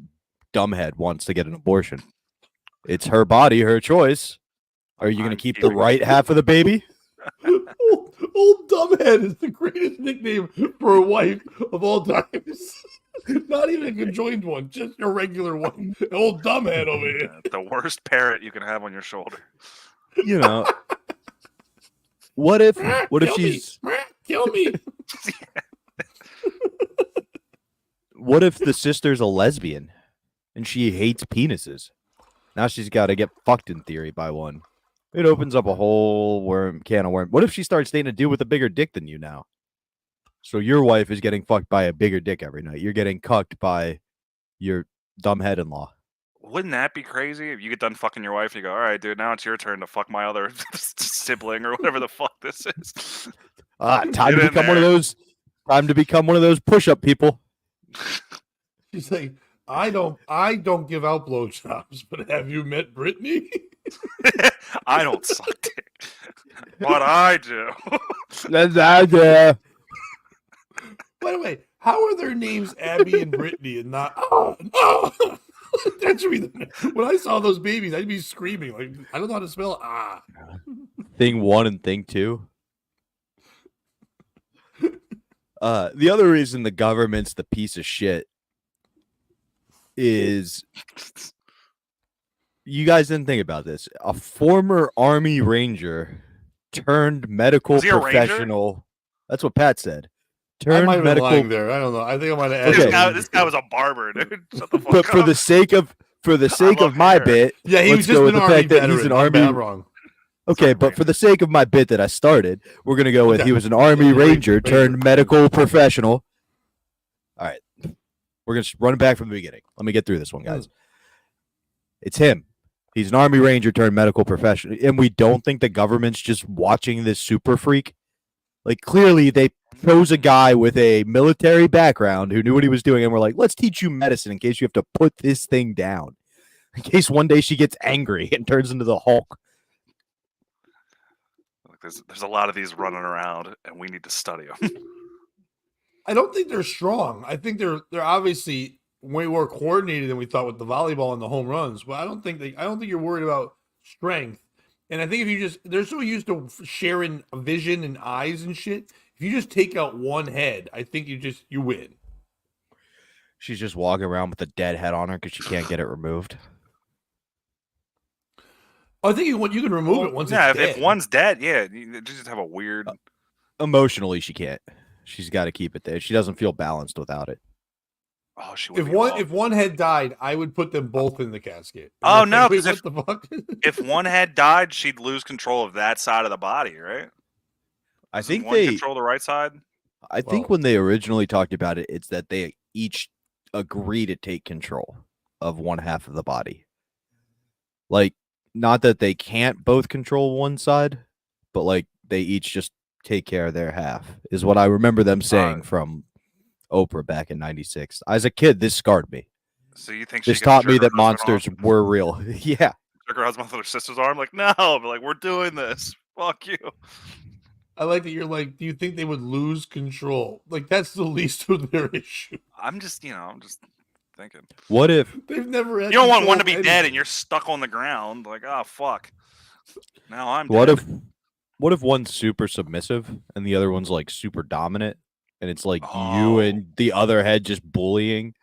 dumbhead wants to get an abortion? It's her body, her choice. Are you going to keep the right half of the baby? Old dumbhead is the greatest nickname for a wife of all times. Not even a conjoined one, just a regular one. Old dumbhead over here. The worst parrot you can have on your shoulder. What if she's kill me? What if the sister's a lesbian and she hates penises? Now she's got to get fucked in theory by one. It opens up a whole can of worms. What if she starts dating a dude with a bigger dick than you now? So your wife is getting fucked by a bigger dick every night. You're getting cucked by your dumb head-in-law. Wouldn't that be crazy? If you get done fucking your wife, you go, all right, dude, now it's your turn to fuck my other sibling or whatever the fuck this is. Time to become one of those. Time to become one of those push-up people. She's like, I don't give out blowjobs, but have you met Brittany? I don't suck dick, but I do. That's idea. By the way, how are their names Abby and Brittany and not? Oh. That's when I saw those babies, I'd be screaming like, I don't know how to spell Thing 1 and thing 2. The other reason the government's the piece of shit is, you guys didn't think about this. A former Army Ranger turned medical professional. That's what Pat said. I might have been lying there. I don't know. I think I might have added. This guy was a barber, dude. Shut the fuck but for up. the sake of my bit, yeah, he was just an Army veteran. He's an Army. I'm wrong. Okay, but for the sake of my bit that I started, we're gonna go with he was an Army Ranger turned medical professional. All right, we're gonna run it back from the beginning. Let me get through this one, guys. It's him. He's an Army Ranger turned medical professional, and we don't think the government's just watching this super freak. Like, clearly, they chose a guy with a military background who knew what he was doing, and we're like, let's teach you medicine in case you have to put this thing down. In case one day she gets angry and turns into the Hulk. Like there's a lot of these running around, and we need to study them. I don't think they're strong. I think they're obviously way more coordinated than we thought with the volleyball and the home runs. But I don't think you're worried about strength. And I think if they're so used to sharing vision and eyes and shit. If you just take out one head, I think you win. She's just walking around with a dead head on her because she can't get it removed. I think you can remove it once. Yeah, it's dead. if one's dead, yeah, you just have a weird. Emotionally, she can't. She's got to keep it there. She doesn't feel balanced without it. Oh, she would if one head died, I would put them both in the casket. Oh no! Wait, what the fuck? If one head died, she'd lose control of that side of the body, right? I think one control the right side. I think when they originally talked about it, it's that they each agree to take control of one half of the body. Like, not that they can't both control one side, but like they each just take care of their half, is what I remember them saying from Oprah back in '96. As a kid, this scarred me. So you think this taught me that monsters were real? Yeah. Took her husband with her sister's arm, like, no, but like, we're doing this. Fuck you. I like that you're like, do you think they would lose control? Like, that's the least of their issue. I'm just thinking. What if they've never? You don't want one to be dead and you're stuck on the ground, like, oh fuck. Now I'm. What if one's super submissive and the other one's like super dominant, and it's like you and the other head just bullying?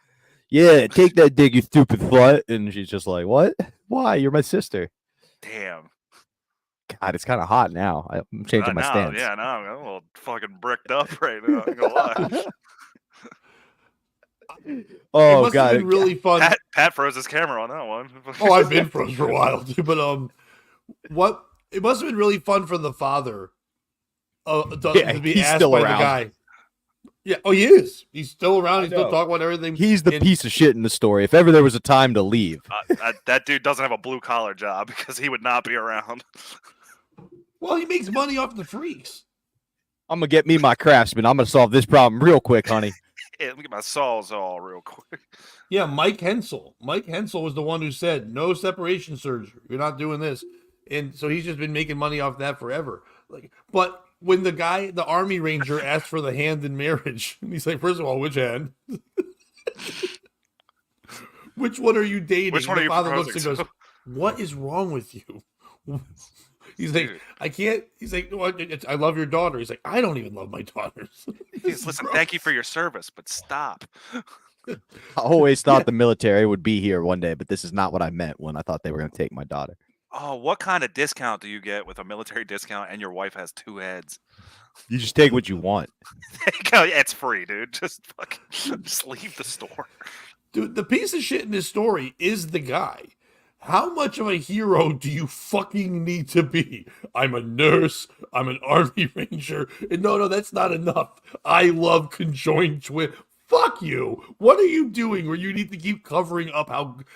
Yeah, take that dick, you stupid slut. And she's just like, what? Why? You're my sister. Damn. God, it's kind of hot now. I'm changing my stance. Yeah, I'm a little fucking bricked up right now. I ain't gonna lie. Oh, it must have been really fun. Pat froze his camera on that one. Oh, I've been froze for a while, too. But what? It must have been really fun for the father to be asked by the guy. Yeah. Oh, he is. He's still around. He's still talking about everything. He's the piece of shit in the story. If ever there was a time to leave, that dude doesn't have a blue collar job because he would not be around. Well, he makes money off the freaks. I'm gonna get me my craftsman. I'm gonna solve this problem real quick, honey. Yeah, let me get my Sawzall real quick. Yeah, Mike Hensel. Mike Hensel was the one who said no separation surgery. You're not doing this, and so he's just been making money off that forever. Like, but when the Army Ranger asked for the hand in marriage, and he's like, first of all, which hand? Which one are you dating? Which one are you father looks and proposing goes, what is wrong with you? He's like, I can't. He's like, well, I love your daughter. He's like, I don't even love my daughters. Listen, thank you for your service, but stop. I always thought the military would be here one day, but this is not what I meant when I thought they were going to take my daughter. Oh, what kind of discount do you get with a military discount and your wife has two heads? You just take what you want. It's free, dude. Just leave the store. Dude, the piece of shit in this story is the guy. How much of a hero do you fucking need to be? I'm a nurse. I'm an Army Ranger. And no, that's not enough. I love conjoined twin. Fuck you. What are you doing where you need to keep covering up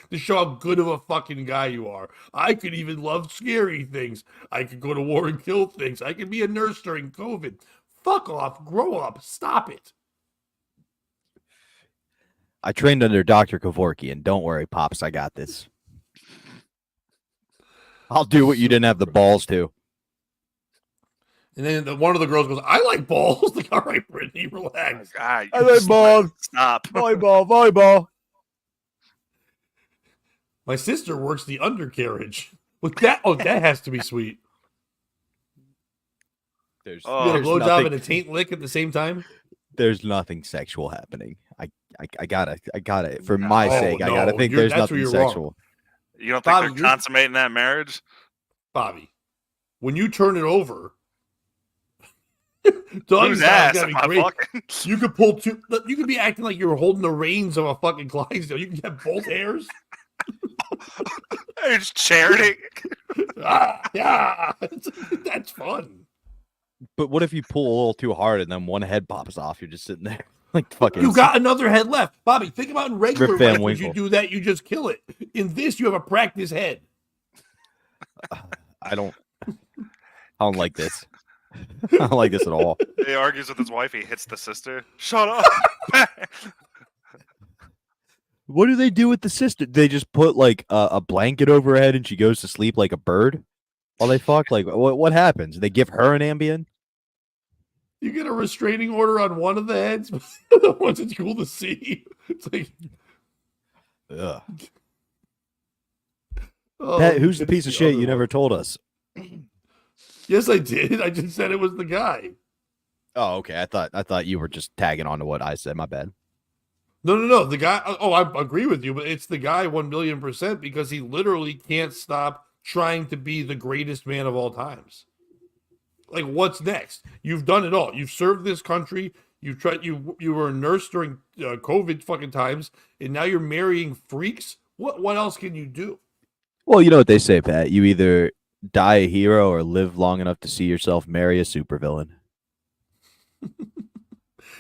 to show how good of a fucking guy you are? I could even love scary things. I could go to war and kill things. I could be a nurse during COVID. Fuck off. Grow up. Stop it. I trained under Dr. Kevorkian, and don't worry, Pops, I got this. I'll do what you didn't have the balls to. And then one of the girls goes, I like balls. Like, all right, Brittany, relax. I like balls. Stop. Volleyball. My sister works the undercarriage. Look, that has to be sweet. There's a blowjob and a taint lick at the same time? There's nothing sexual happening. I gotta, for my sake, I gotta think there's nothing sexual. Wrong. You don't think Bobby, they're consummating that marriage? Bobby, when you turn it over, whose ass am I fucking? You could pull two. You could be acting like you're holding the reins of a fucking Clydesdale. You can get both hairs. It's charity. Yeah, that's fun. But what if you pull a little too hard and then one head pops off? You're just sitting there. Like fucking. You got another head left, Bobby. Think about in regular rifles, you do that, you just kill it. In this, you have a practice head. I don't like this. I don't like this at all. He argues with his wife. He hits the sister. Shut up. What do they do with the sister? They just put like a blanket over her head and she goes to sleep like a bird while they fuck. Like what happens? They give her an Ambien. You get a restraining order on one of the heads, but the other ones it's cool to see. It's like, Ugh. oh, Pat, who's the piece of the shit other you never one. told us? Yes, I did. I just said it was the guy. Oh, okay. I thought you were just tagging on to what I said. My bad. No. The guy. Oh, I agree with you, but it's the guy 1,000,000% because he literally can't stop trying to be the greatest man of all times. Like, what's next? You've done it all. You've served this country. You've tried. You were a nurse during COVID fucking times, and now you're marrying freaks. What else can you do? Well, you know what they say, Pat. You either die a hero or live long enough to see yourself marry a supervillain.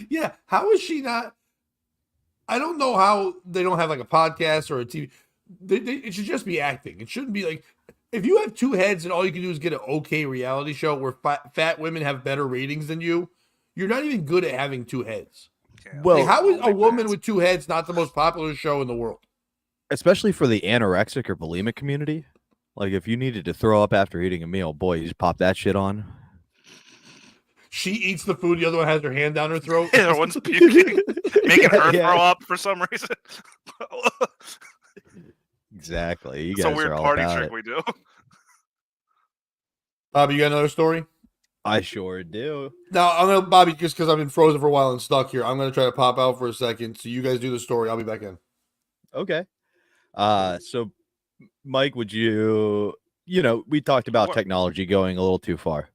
Yeah, how is she not? I don't know how they don't have like a podcast or a TV. It should just be acting. It shouldn't be like if you have two heads and all you can do is get an okay reality show where fat women have better ratings than you. You're not even good at having two heads. Yeah, Well, Like, how is a OnlyFans. woman with two heads not the most popular show in the world? especially for the anorexic or bulimic community. Like if you needed to throw up after eating a meal, boy, you just pop that shit on. She eats the food, the other one has her hand down her throat. The other one's puking, making her Yeah. throw up for some reason. Exactly. You It's guys a weird are all party about trick it. we do. Bobby, you got another story? I sure do. Now, I'm gonna Bobby, just because I've been frozen for a while and stuck here. I'm gonna try to pop out for a second. So you guys do the story. I'll be back in. Okay. So Mike, would you we talked about What? technology going a little too far.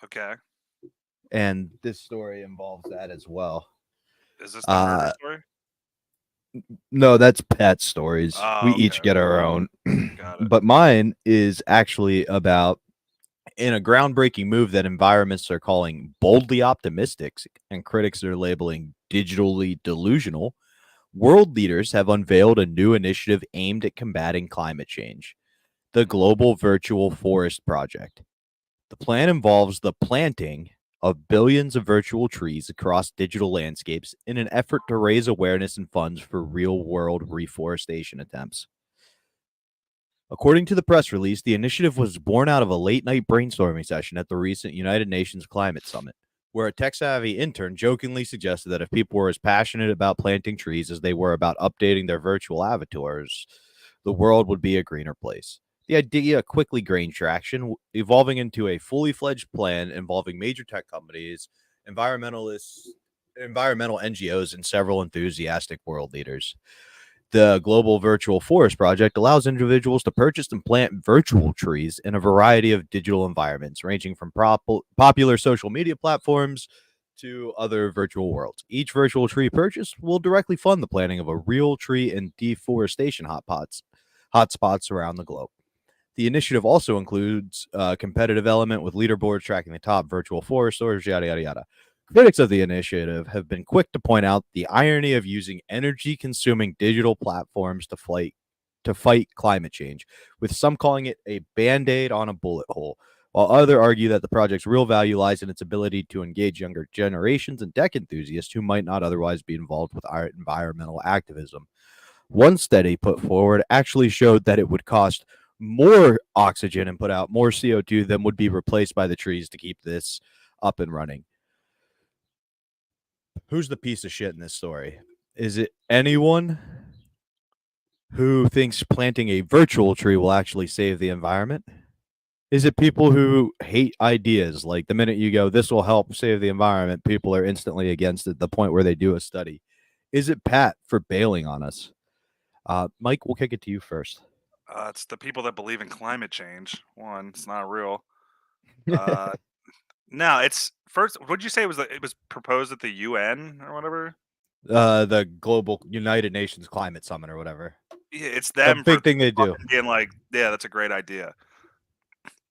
Okay. And this story involves that as well. Is this the murder story? No, that's pet stories. Oh, we each okay. get our own. Got it. But mine is actually about in a groundbreaking move that environments are calling boldly optimistic and critics are labeling digitally delusional. World leaders have unveiled a new initiative aimed at combating climate change, the Global Virtual Forest Project. The plan involves the planting of billions of virtual trees across digital landscapes in an effort to raise awareness and funds for real-world reforestation attempts. According to the press release, the initiative was born out of a late-night brainstorming session at the recent United Nations Climate Summit, where a tech-savvy intern jokingly suggested that if people were as passionate about planting trees as they were about updating their virtual avatars, the world would be a greener place. The idea quickly gained traction, evolving into a fully fledged plan involving major tech companies, environmentalists, environmental NGOs, and several enthusiastic world leaders. The Global Virtual Forest Project allows individuals to purchase and plant virtual trees in a variety of digital environments, ranging from popular social media platforms to other virtual worlds. Each virtual tree purchase will directly fund the planting of a real tree and deforestation hotspots around the globe. The initiative also includes a competitive element with leaderboards tracking the top virtual foresters, yada, yada, yada. Critics of the initiative have been quick to point out the irony of using energy-consuming digital platforms to fight climate change, with some calling it a band-aid on a bullet hole, while others argue that the project's real value lies in its ability to engage younger generations and tech enthusiasts who might not otherwise be involved with our environmental activism. One study put forward actually showed that it would cost more oxygen and put out more CO2 than would be replaced by the trees to keep this up and running. Who's the piece of shit in this story? Is it anyone who thinks planting a virtual tree will actually save the environment? Is it people who hate ideas? Like the minute you go, this will help save the environment, people are instantly against it, the point where they do a study. Is it Pat for bailing on us? Mike, we'll kick it to you first. It's the people that believe in climate change. One, it's not real. Uh, no, it's first. What did you say it was proposed at the UN or whatever? The Global United Nations Climate Summit or whatever. Yeah, it's The them big for thing they do. fucking being like, yeah, that's a great idea.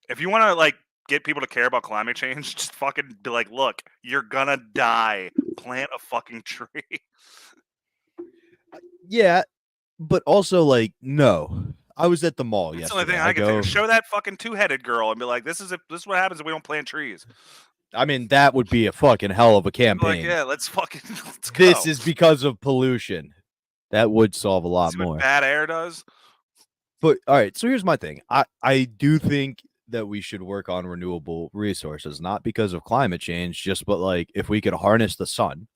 If you want to like get people to care about climate change, just fucking be like, look, you're gonna die. Plant a fucking tree. Yeah, but also like no. I was at the mall That's the only yesterday. thing I I can go, think of. Show that fucking two-headed girl and be like, this is what happens if we don't plant trees. I mean, that would be a fucking hell of a Like, campaign. yeah, let's go. This is because of pollution. That would solve a lot See what more. bad air does. But all right, so here's my thing. I do think that we should work on renewable resources, not because of climate change, just but like if we could harness the sun,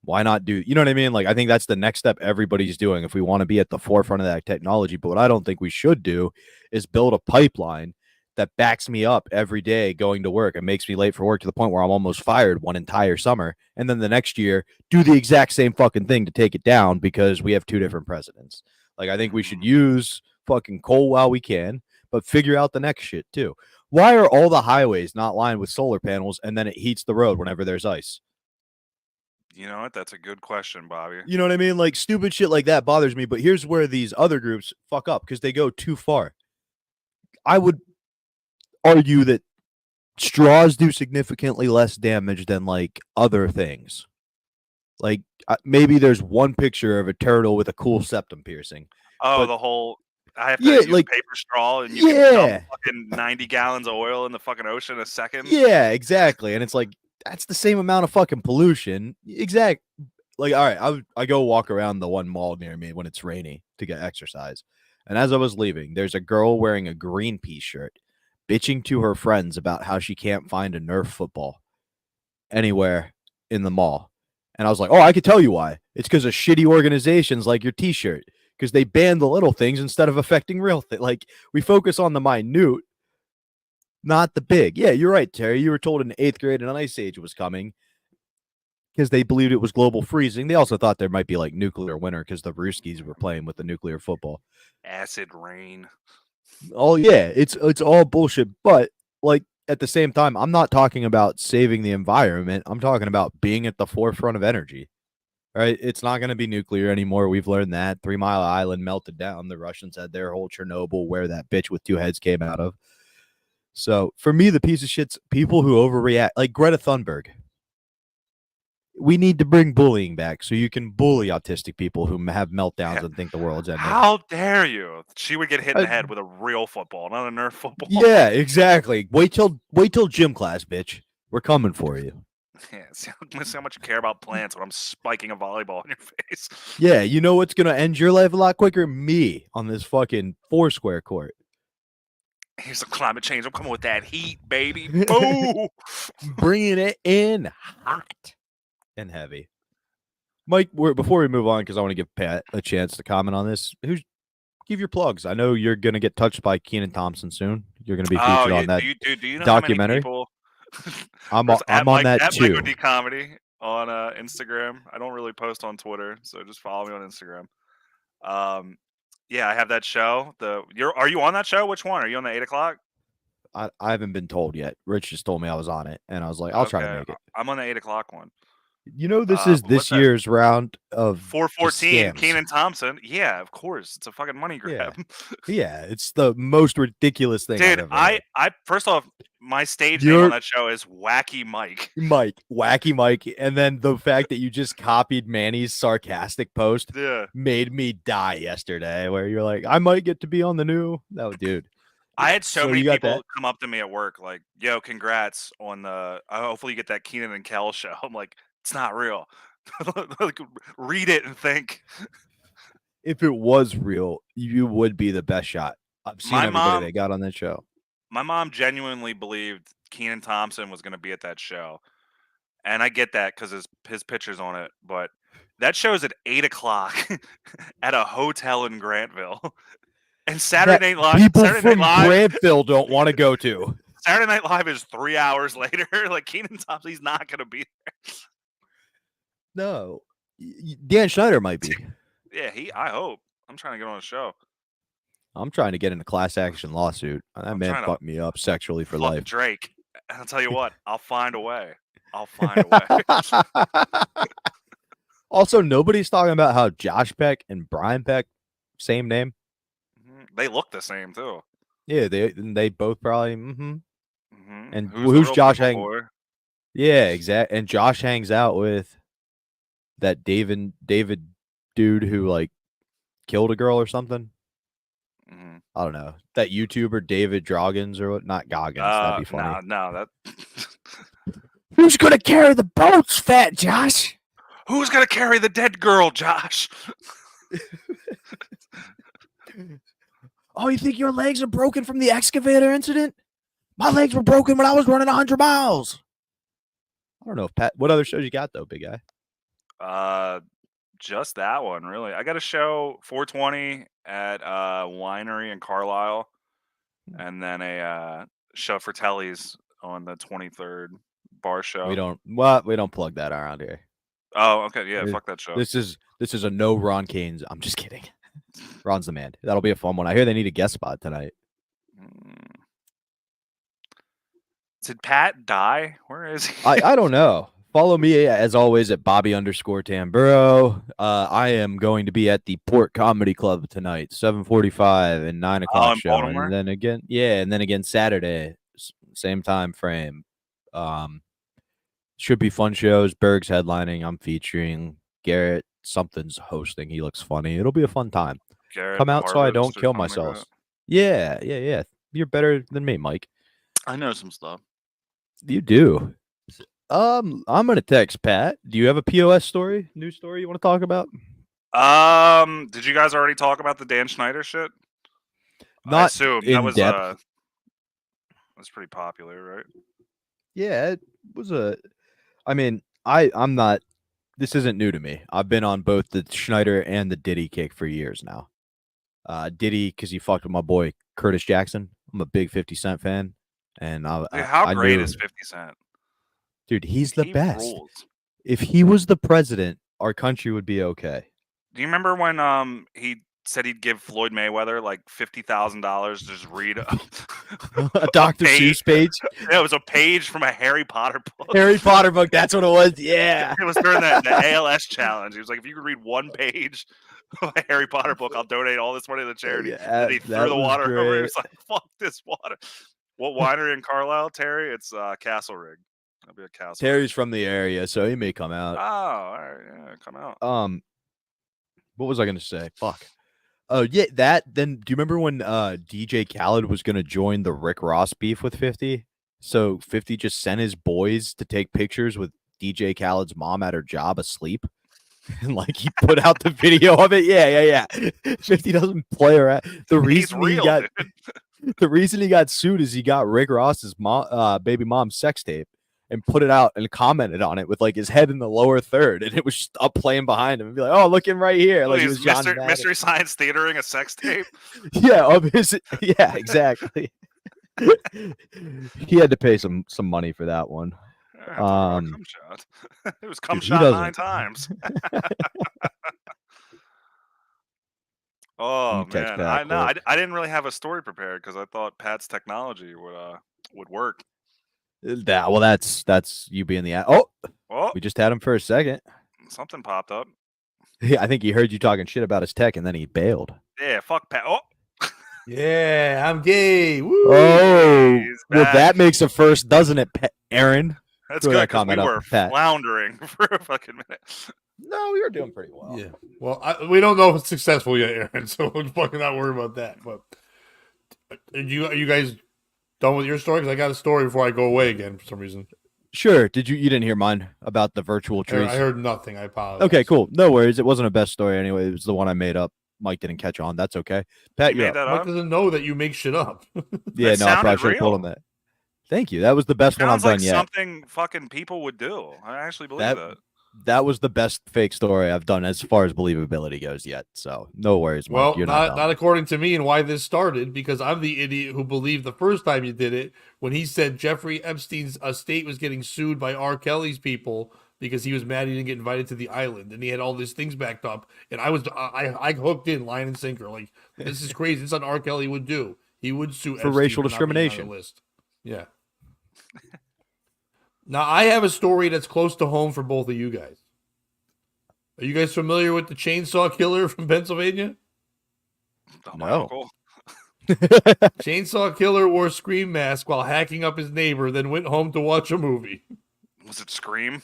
why not do, you know what I mean? Like I think that's the next step everybody's doing if we want to be at the forefront of that technology. But what I don't think we should do is build a pipeline that backs me up every day going to work and makes me late for work to the point where I'm almost fired one entire summer. And then the next year do the exact same fucking thing to take it down because we have two different presidents. Like I think we should use fucking coal while we can, but figure out the next shit too. Why are all the highways not lined with solar panels and then it heats the road whenever there's ice? You know what? That's a good question, Bobby. You know what I mean? Like stupid shit like that bothers me. But here's where these other groups fuck up because they go too far. I would argue that straws do significantly less damage than like other things. Like maybe there's one picture of a turtle with a cool septum piercing. Oh, But the whole I have to yeah, use like a paper straw and you can dump yeah, fucking 90 gallons of oil in the fucking ocean in a second. yeah, exactly. And it's like that's the same amount of fucking pollution. Exact. Like all right, I go walk around the one mall near me when it's rainy to get exercise. And as I was leaving, there's a girl wearing a Greenpeace shirt bitching to her friends about how she can't find a Nerf football anywhere in the mall. And I was like, oh, I could tell you why. It's because of shitty organizations like your t-shirt, because they ban the little things instead of affecting real things. Like we focus on the minute, not the big. Yeah, you're right, Terry. You were told in 8th grade an ice age was coming because they believed it was global freezing. They also thought there might be like nuclear winter because the Brewskis were playing with the nuclear football. Acid rain. Oh yeah, it's all bullshit. But like at the same time, I'm not talking about saving the environment. I'm talking about being at the forefront of energy. Right? It's not going to be nuclear anymore. We've learned that. 3 Mile Island melted down. The Russians had their whole Chernobyl where that bitch with two heads came out of. So for me, the piece of shit's people who overreact, like Greta Thunberg. We need to bring bullying back so you can bully autistic people who have meltdowns and think the world's ending. How dare you? She would get hit in the Uh, head with a real football, not a Nerf football. Yeah, exactly. Wait till gym class, bitch. We're coming for you. Yeah, see how much you care about plants when I'm spiking a volleyball in your face. Yeah, you know what's gonna end your life a lot quicker? Me on this fucking Foursquare court. Here's some climate change. I'm coming with that heat, baby. Boo! Bringing it in hot and heavy. Mike, before we move on, because I want to give Pat a chance to comment on this. Give your plugs? I know you're gonna get touched by Kenan Thompson soon. You're gonna be featured on that do you know documentary. how many people? I'm First, on that at too. Michael D Comedy on Instagram. I don't really post on Twitter, so just follow me on Instagram. Yeah, I have that show. Are you on that show? Which one? Are you on the 8 o'clock? I haven't been told yet. Rich just told me I was on it, and I was like, I'll try to make it. I'm on the 8 o'clock one. You know, this is this year's round of 414. scams. Kenan Thompson. Yeah, of course. It's a fucking money grab. Yeah, it's the most ridiculous thing. Dude, I've ever heard. first off, my stage name on that show is Wacky Mike. Wacky Mike, and then the fact that you just copied Manny's sarcastic post made me die yesterday. Where you're like, I might get to be on the new. No, dude. I had so many people come up to me at work like, "Yo, congrats on the. Hopefully, you get that Keenan and Kel show." I'm like, "It's not real. Like, read it and think." If it was real, you would be the best shot. I've seen everybody that got on that show. My mom genuinely believed Kenan Thompson was going to be at that show, and I get that because his picture's on it. But that show's at 8 o'clock at a hotel in Grantville. And Saturday Night Live. People from Grantville don't want to go to. Saturday Night Live is 3 hours later. Like Kenan Thompson, he's not going to be there. No, Dan Schneider might be. Yeah, I hope. I'm trying to get on a show. I'm trying to get in a class action lawsuit. That man fucked me up sexually for life. Drake. And I'll tell you what, I'll find a way. I'll find a way. Also, nobody's talking about how Josh Peck and Brian Peck, same name. They look the same too. Yeah, they both probably. And who's Josh hang? Yeah, exactly. And Josh hangs out with that David dude who like killed a girl or something. Mm-hmm. I don't know, that YouTuber David Droggins or what? Not Goggins. That'd be funny. No, that. Who's gonna carry the boats, Fat Josh? Who's gonna carry the dead girl, Josh? Oh, you think your legs are broken from the excavator incident? My legs were broken when I was running 100 miles. I don't know if Pat. What other shows you got though, big guy? Just that one, really. I got a show 420 at Winery in Carlisle, and then a show for Telly's on the 23rd bar show. We don't plug that around here. Oh, okay, yeah, fuck that show. This is a no Ron Canes. I'm just kidding. Ron's the man. That'll be a fun one. I hear they need a guest spot tonight. Did Pat die? Where is he? I don't know. Follow me as always at Bobby_Tamburo. I am going to be at the Port Comedy Club tonight, 7:45 and 9 o'clock show, Baltimore? and then again Saturday, same time frame. Should be fun shows. Berg's headlining. I'm featuring Garrett. Something's hosting. He looks funny. It'll be a fun time. Garrett Come out so I Harvest don't or kill something like myself. that? Yeah. You're better than me, Mike. I know some stuff. You do. I'm gonna text Pat. Do you have a POS story? News story you want to talk about? Did you guys already talk about the Dan Schneider shit? I Not assume in that was depth. that's pretty popular, right? Yeah, it was a. I mean, I'm not. This isn't new to me. I've been on both the Schneider and the Diddy kick for years now. Diddy because he fucked with my boy Curtis Jackson. I'm a big 50 Cent fan, and Dude, how great knew, is 50 Cent? dude? He's the He best. rules. If he was the president, our country would be okay. Do you remember when he said he'd give Floyd Mayweather like $50,000 to just read A Dr. Seuss page. Yeah, it was a page from a Harry Potter book. Harry Potter book. That's what it was. Yeah. It was during the ALS challenge. He was like, if you could read one page of a Harry Potter book, I'll donate all this money to the charity. Yeah, and he that threw the was water over. He great. was like, fuck this water. What winery in Carlisle, Terry? It's Castle Rig. That'll be a Castle. Terry's from the area, so he may come out. Oh, all right, yeah, come out. What was I gonna say? Fuck. Oh yeah, that. Then do you remember when DJ Khaled was gonna join the Rick Ross beef with 50? So 50 just sent his boys to take pictures with DJ Khaled's mom at her job asleep, and like he put out the video of it. Yeah. 50 doesn't play around. The reason real, he got the reason he got sued is he got Rick Ross's baby mom's sex tape and put it out and commented on it with like his head in the lower third, and it was just up playing behind him and be like, "Oh, look him right here!" Like he was John Mystery Science Theatering a sex tape. Yeah, of his. Yeah, exactly. He had to pay some money for that one. Cum shot. It was cum dude, shot 9 times. Oh man, I know. I didn't really have a story prepared because I thought Pat's technology would work. That's you being the we just had him for a second. Something popped up. Yeah, I think he heard you talking shit about his tech and then he bailed. Yeah, fuck Pat. Oh, Yeah, I'm gay. Woo. Oh, he's well, back. that makes a first, doesn't it, Aaron? That's Throw good that because we comment up, were Pat. floundering for a fucking minute. No, we were doing pretty well. Yeah. Well, we don't know if it's successful yet, Aaron, so we're fucking not worried about that. But are you guys done with your story? Because I got a story before I go away again for some reason. Sure. You didn't hear mine about the virtual trees? I heard nothing. I apologize. Okay, cool. No worries. It wasn't a best story anyway. It was the one I made up. Mike didn't catch on. That's okay. Pat, You made that Mike up? doesn't know that you make shit up. Yeah, That no, I probably sounded should have told him real. that. Thank you. That was the best one I've Sounds like done yet. something fucking people would do. I actually believe that. That was the best fake story I've done as far as believability goes yet. So no worries, Mike. Well, You're not according to me and why this started, because I'm the idiot who believed the first time you did it when he said Jeffrey Epstein's estate was getting sued by R. Kelly's people because he was mad he didn't get invited to the island and he had all these things backed up. And I hooked in line and sinker. Like, this is crazy. This is what R. Kelly would do. He would sue For Epstein racial not being on the discrimination. list. Yeah. Now, I have a story that's close to home for both of you guys. Are you guys familiar with the chainsaw killer from Pennsylvania? Oh, my No. uncle. Chainsaw killer wore a scream mask while hacking up his neighbor, then went home to watch a movie. Was it Scream?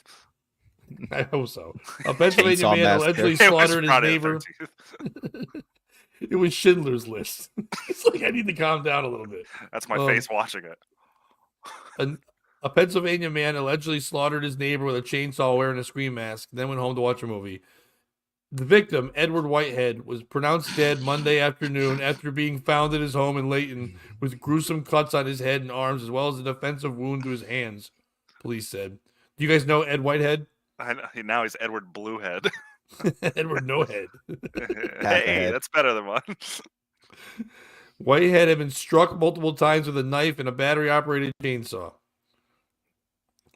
I hope so. A Pennsylvania Chainsaw man massacre. allegedly It was slaughtered his Friday the neighbor. 13th. It was Schindler's List. It's like I need to calm down a little bit. That's my face watching it. A Pennsylvania man allegedly slaughtered his neighbor with a chainsaw wearing a scream mask, then went home to watch a movie. The victim, Edward Whitehead, was pronounced dead Monday afternoon after being found at his home in Layton with gruesome cuts on his head and arms, as well as a defensive wound to his hands, police said. Do you guys know Ed Whitehead? I know, now he's Edward Bluehead. Edward No Head. Hey, that's better than mine. Whitehead had been struck multiple times with a knife and a battery-operated chainsaw.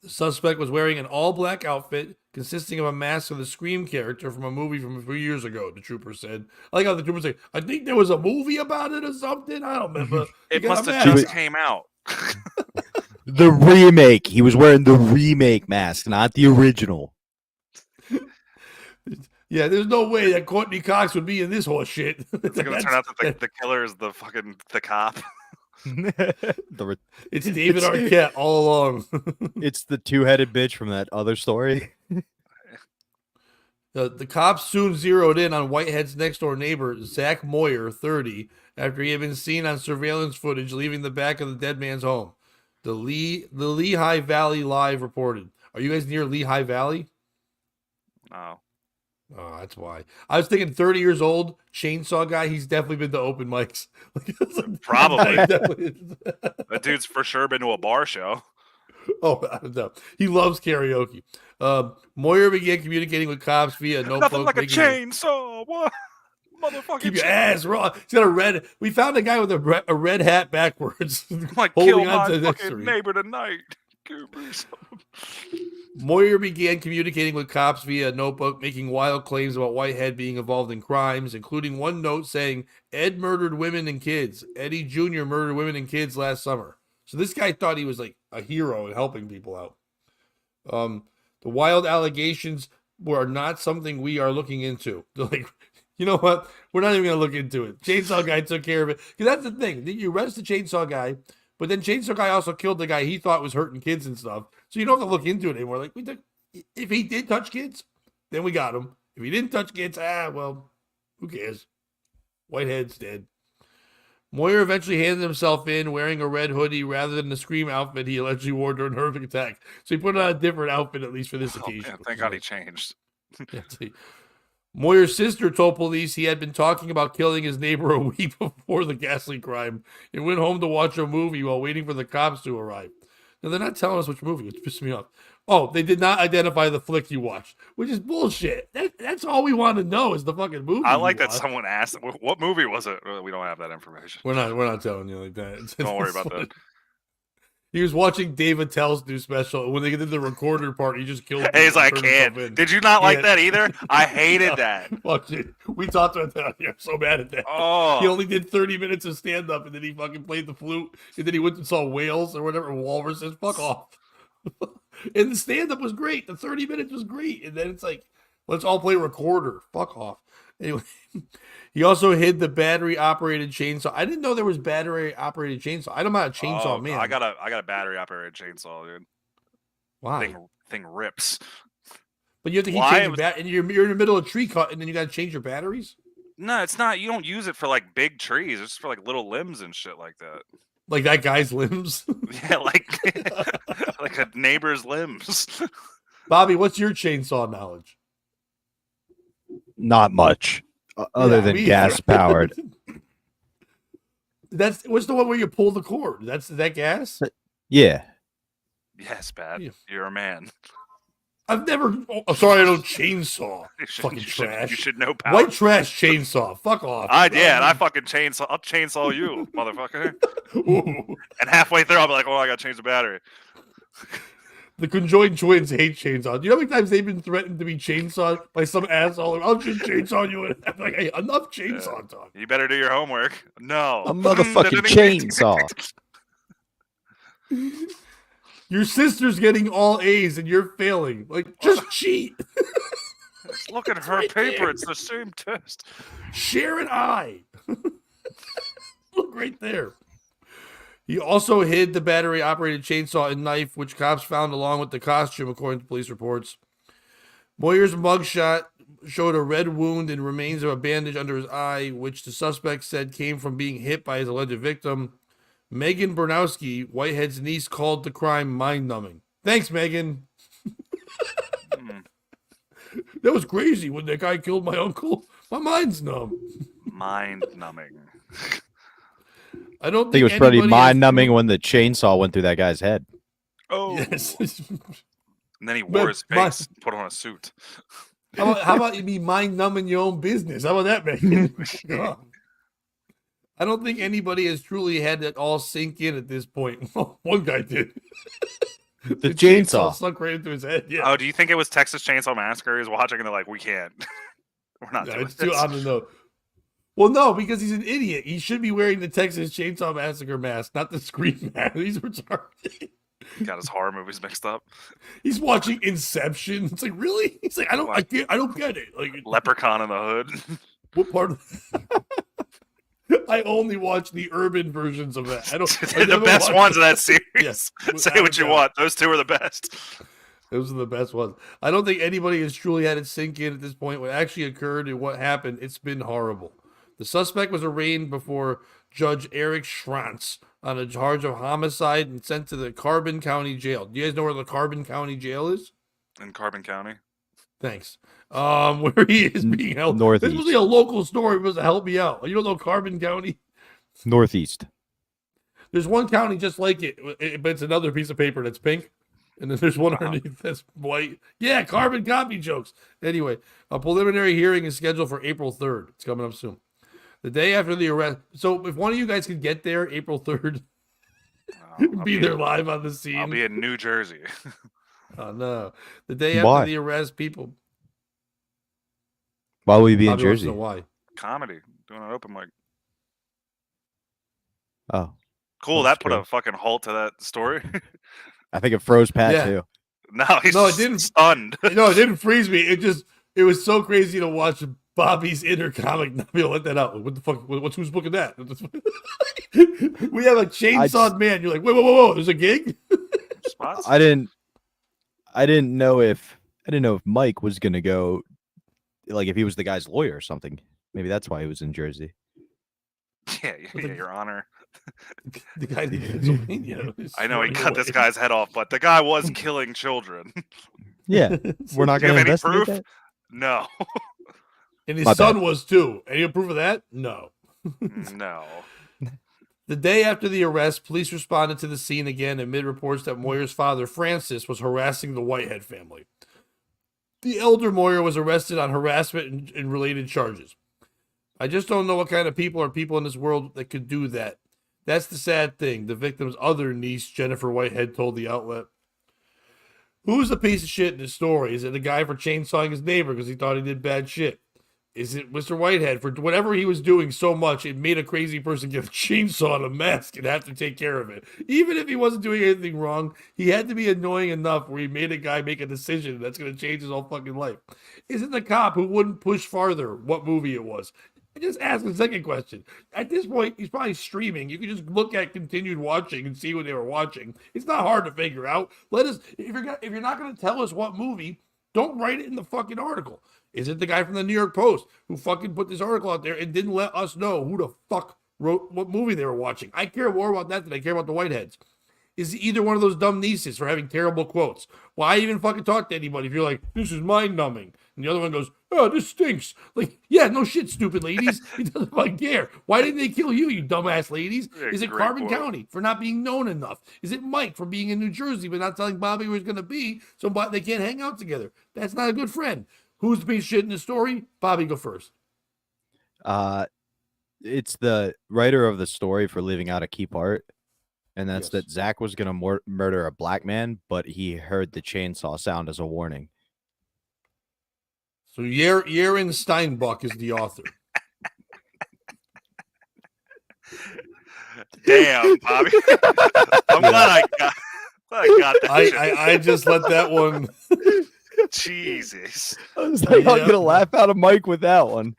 The suspect was wearing an all-black outfit consisting of a mask of the Scream character from a movie from a few years ago, the trooper said. I like how the trooper said, I think there was a movie about it or something. I don't remember. It must have just came out. The remake. He was wearing the remake mask, not the original. Yeah, there's no way that Courtney Cox would be in this horse shit. It's going to turn out that the killer is the cop. It's David Arquette all along. It's the two-headed bitch from that other story. The cops soon zeroed in on Whitehead's next-door neighbor, Zach Moyer, 30, after he had been seen on surveillance footage leaving the back of the dead man's home. The Lehigh Valley Live reported. Are you guys near Lehigh Valley? No. Oh, that's why. I was thinking 30 years old, chainsaw guy. He's definitely been to open mics. Probably. That dude's for sure been to a bar show. Oh, I don't know. He loves karaoke. Moyer began communicating with cops via notebook. Nothing like a chainsaw. What? Motherfucking keep your ass raw. He's got a red. We found a guy with a red hat backwards. Like kill my fucking neighbor tonight. Moyer began communicating with cops via a notebook, making wild claims about Whitehead being involved in crimes, including one note saying Ed murdered women and kids. Eddie Jr. murdered women and kids last summer. So this guy thought he was like a hero and helping people out. The wild allegations were not something we are looking into. They're like, you know what? We're not even going to look into it. Chainsaw guy took care of it. Because that's the thing. You arrest the chainsaw guy, but then chainsaw guy also killed the guy he thought was hurting kids and stuff. So you don't have to look into it anymore. Like if he did touch kids, then we got him. If he didn't touch kids, well, who cares? Whitehead's dead. Moyer eventually handed himself in wearing a red hoodie rather than the Scream outfit he allegedly wore during the horrific attack. So he put on a different outfit, at least for this occasion. Man, thank God he changed. Moyer's sister told police he had been talking about killing his neighbor a week before the ghastly crime and went home to watch a movie while waiting for the cops to arrive. Now, they're not telling us which movie, which pissed me off. Oh, they did not identify the flick you watched, which is bullshit. That's all we want to know is the fucking movie. I like that someone asked, what movie was it? We don't have that information. We're not telling you like that. Don't worry about that. He was watching Dave Attell's new special. And when they get to the recorder part, he just killed. He's like, I can't. Did you not like that either? I hated that. Fuck it. We talked about that. I'm so mad at that. Oh. He only did 30 minutes of stand up and then he fucking played the flute. And then he went and saw whales or whatever. Walruses. Fuck off. And the stand up was great. The 30 minutes was great. And then it's like, let's all play recorder. Fuck off. Anyway, he also hid the battery operated chainsaw. I didn't know there was battery operated chainsaw. I'm not a chainsaw man. I got a battery operated chainsaw, dude. Why? Thing rips. But you have to keep changing and you're in the middle of a tree cut and then you got to change your batteries? No, it's not. You don't use it for like big trees. It's for like little limbs and shit like that. Like that guy's limbs? Yeah, like like a neighbor's limbs. Bobby, what's your chainsaw knowledge? Not much, other than gas powered. What's the one where you pull the cord? That's that gas? Yeah. Yes, Pat. You're a man. I've never. Oh, sorry, I don't chainsaw. Fucking trash. You should know power. White trash chainsaw. Fuck off. And I fucking chainsaw. I'll chainsaw you, motherfucker. And halfway through, I'll be like, "Oh, I got to change the battery." The conjoined twins hate chainsaws. Do you know how many times they've been threatened to be chainsawed by some asshole? I'll just chainsaw you. I'm like, hey, enough chainsaw talk. You better do your homework. No. A motherfucking chainsaw. Your sister's getting all A's and you're failing. Like, just cheat. Look at her paper. It's the same test. Share an eye. Look right there. He also hid the battery-operated chainsaw and knife, which cops found along with the costume, according to police reports. Moyer's mugshot showed a red wound and remains of a bandage under his eye, which the suspect said came from being hit by his alleged victim. Megan Bernowski, Whitehead's niece, called the crime mind-numbing. Thanks, Megan. That was crazy when that guy killed my uncle. My mind's numb. Mind-numbing. I don't think it was pretty anybody has- mind-numbing when the chainsaw went through that guy's head. Oh. Yes. And then he wore his my- face, put on a suit. How about you be mind-numbing your own business? How about that, Megan? God. I don't think anybody has truly had that all sink in at this point. One guy did. The chainsaw sunk right into his head. Yeah. Oh, do you think it was Texas Chainsaw Massacre? He's watching and they're like, we can't. We're not Yeah, doing it's too this. on the nose. Well, no, because he's an idiot. He should be wearing the Texas Chainsaw Massacre mask, not the Scream mask. He's retarded. Got his horror movies mixed up. He's watching Inception. It's like, really? He's like, I don't get it. Like, Leprechaun in the Hood. what part of I only watch the urban versions of that. I don't. I They're the never best watch- ones of that series. Yes, Say without what a you doubt. want. Those two are the best. Those are the best ones. I don't think anybody has truly had it sink in at this point. What actually occurred and what happened, it's been horrible. The suspect was arraigned before Judge Eric Schrantz on a charge of homicide and sent to the Carbon County Jail. Do you guys know where the Carbon County Jail is? In Carbon County. Thanks. Where he is being held. Northeast. This was a local story. It was to help me out. You don't know Carbon County? Northeast. There's one county just like it, but it's another piece of paper that's pink. And then there's one underneath that's white. Yeah, carbon copy jokes. Anyway, a preliminary hearing is scheduled for April 3rd. It's coming up soon. The day after the arrest. So if one of you guys could get there April 3rd, I'll be there live on the scene. I'll be in New Jersey. Oh, no. The day Why? after the arrest, people. Why will you be in Bobby wants to Jersey? know why. Comedy. Doing an open mic. Oh, Cool. That's That put true. a fucking halt to that story. I think it froze Pat Yeah. too. no, he's No, it didn't. stunned. No, it didn't freeze me. It was so crazy to watch Bobby's inner comic not be able to let that out. What the fuck? Who's booking that? We have a chainsawed man. You're like, whoa, there's a gig? Spots? I didn't know if Mike was gonna go, like if he was the guy's lawyer or something. Maybe that's why he was in Jersey. Yeah, Your Honor. The guy in Pennsylvania. is I know he running cut this away. guy's head off, but the guy was killing children. Yeah, we're not Do you gonna have any investigate proof? that. No. And his My son bad. was too. Any proof of that? No. No. The day after the arrest, police responded to the scene again amid reports that Moyer's father, Francis, was harassing the Whitehead family. The elder Moyer was arrested on harassment and related charges. I just don't know what kind of people in this world that could do that. That's the sad thing. The victim's other niece, Jennifer Whitehead, told the outlet. Who's the piece of shit in this story? Is it the guy for chainsawing his neighbor because he thought he did bad shit? Is it Mr. Whitehead for whatever he was doing so much it made a crazy person get a chainsaw and a mask and have to take care of it? Even if he wasn't doing anything wrong, he had to be annoying enough where he made a guy make a decision that's going to change his whole fucking life. Is it the cop who wouldn't push farther what movie it was? I just asked the second question. At this point, he's probably streaming. You can just look at continued watching and see what they were watching. It's not hard to figure out. Let us, if you're not going to tell us what movie, don't write it in the fucking article. Is it the guy from the New York Post who fucking put this article out there and didn't let us know who the fuck wrote what movie they were watching? I care more about that than I care about the Whiteheads. Is he either one of those dumb nieces for having terrible quotes? Why even fucking talk to anybody if you're like, this is mind-numbing? And the other one goes, oh, this stinks. Like, yeah, no shit, stupid ladies. He doesn't fucking care. Why didn't they kill you, you dumbass ladies? Yeah, Is it great Carbon quote. County for not being known enough? Is it Mike for being in New Jersey but not telling Bobby where he's going to be so they can't hang out together? That's not a good friend. Who's the piece of shit in the story? Bobby, go first. It's the writer of the story for leaving out a key part, and that's Yes. that Zach was gonna murder a black man, but he heard the chainsaw sound as a warning. So Yaron Steinbuck is the author. Damn, Bobby. I'm glad I got that. shit. I just let that one. Jesus. I was like, I'm Yeah. gonna laugh out of Mike with that one.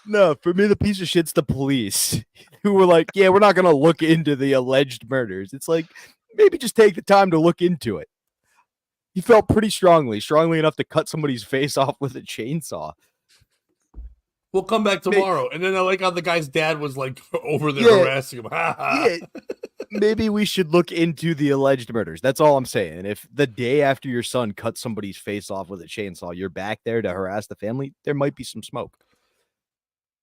No, for me, the piece of shit's the police who were like, yeah, we're not gonna look into the alleged murders. It's like, maybe just take the time to look into it. He felt pretty strongly enough to cut somebody's face off with a chainsaw. We'll come back tomorrow. And then I like how the guy's dad was like over there harassing him. Yeah. Maybe we should look into the alleged murders. That's all I'm saying. If the day after your son cuts somebody's face off with a chainsaw, you're back there to harass the family, there might be some smoke.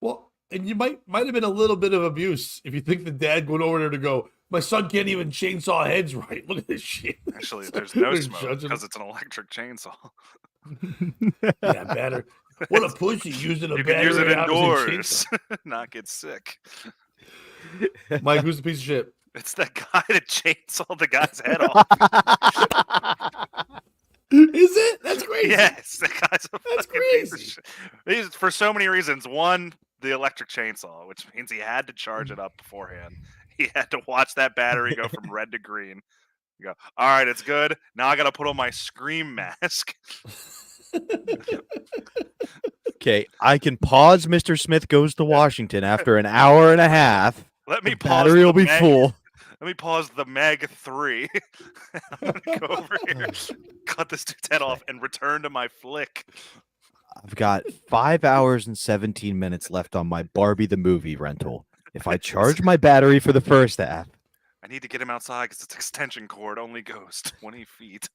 Well, and you might have been a little bit of abuse if you think the dad going over there to go, my son can't even chainsaw heads right. Look at this shit. Actually, there's no smoke because it's an electric chainsaw. Yeah, better. What a pussy using a You battery. can use it opposite indoors, not get sick. chainsaw. Mike, who's the piece of shit? It's that guy that chainsawed the guy's head off. Is it? That's crazy. Yes, that guy's a That's fucking piece of crazy. shit. He's for so many reasons. One, the electric chainsaw, which means he had to charge it up beforehand. He had to watch that battery go from red to green. You go, all right, it's good. Now I got to put on my scream mask. Okay, I can pause Mr. Smith Goes to Washington after an hour and a half. Let me The pause. battery will be Meg. full. Let me pause the Meg 3. I'm gonna go over here, cut this dude's head off, and return to my flick. I've got 5 hours and 17 minutes left on my Barbie the movie rental. If I charge my battery for the first half. I need to get him outside because its extension cord only goes 20 feet.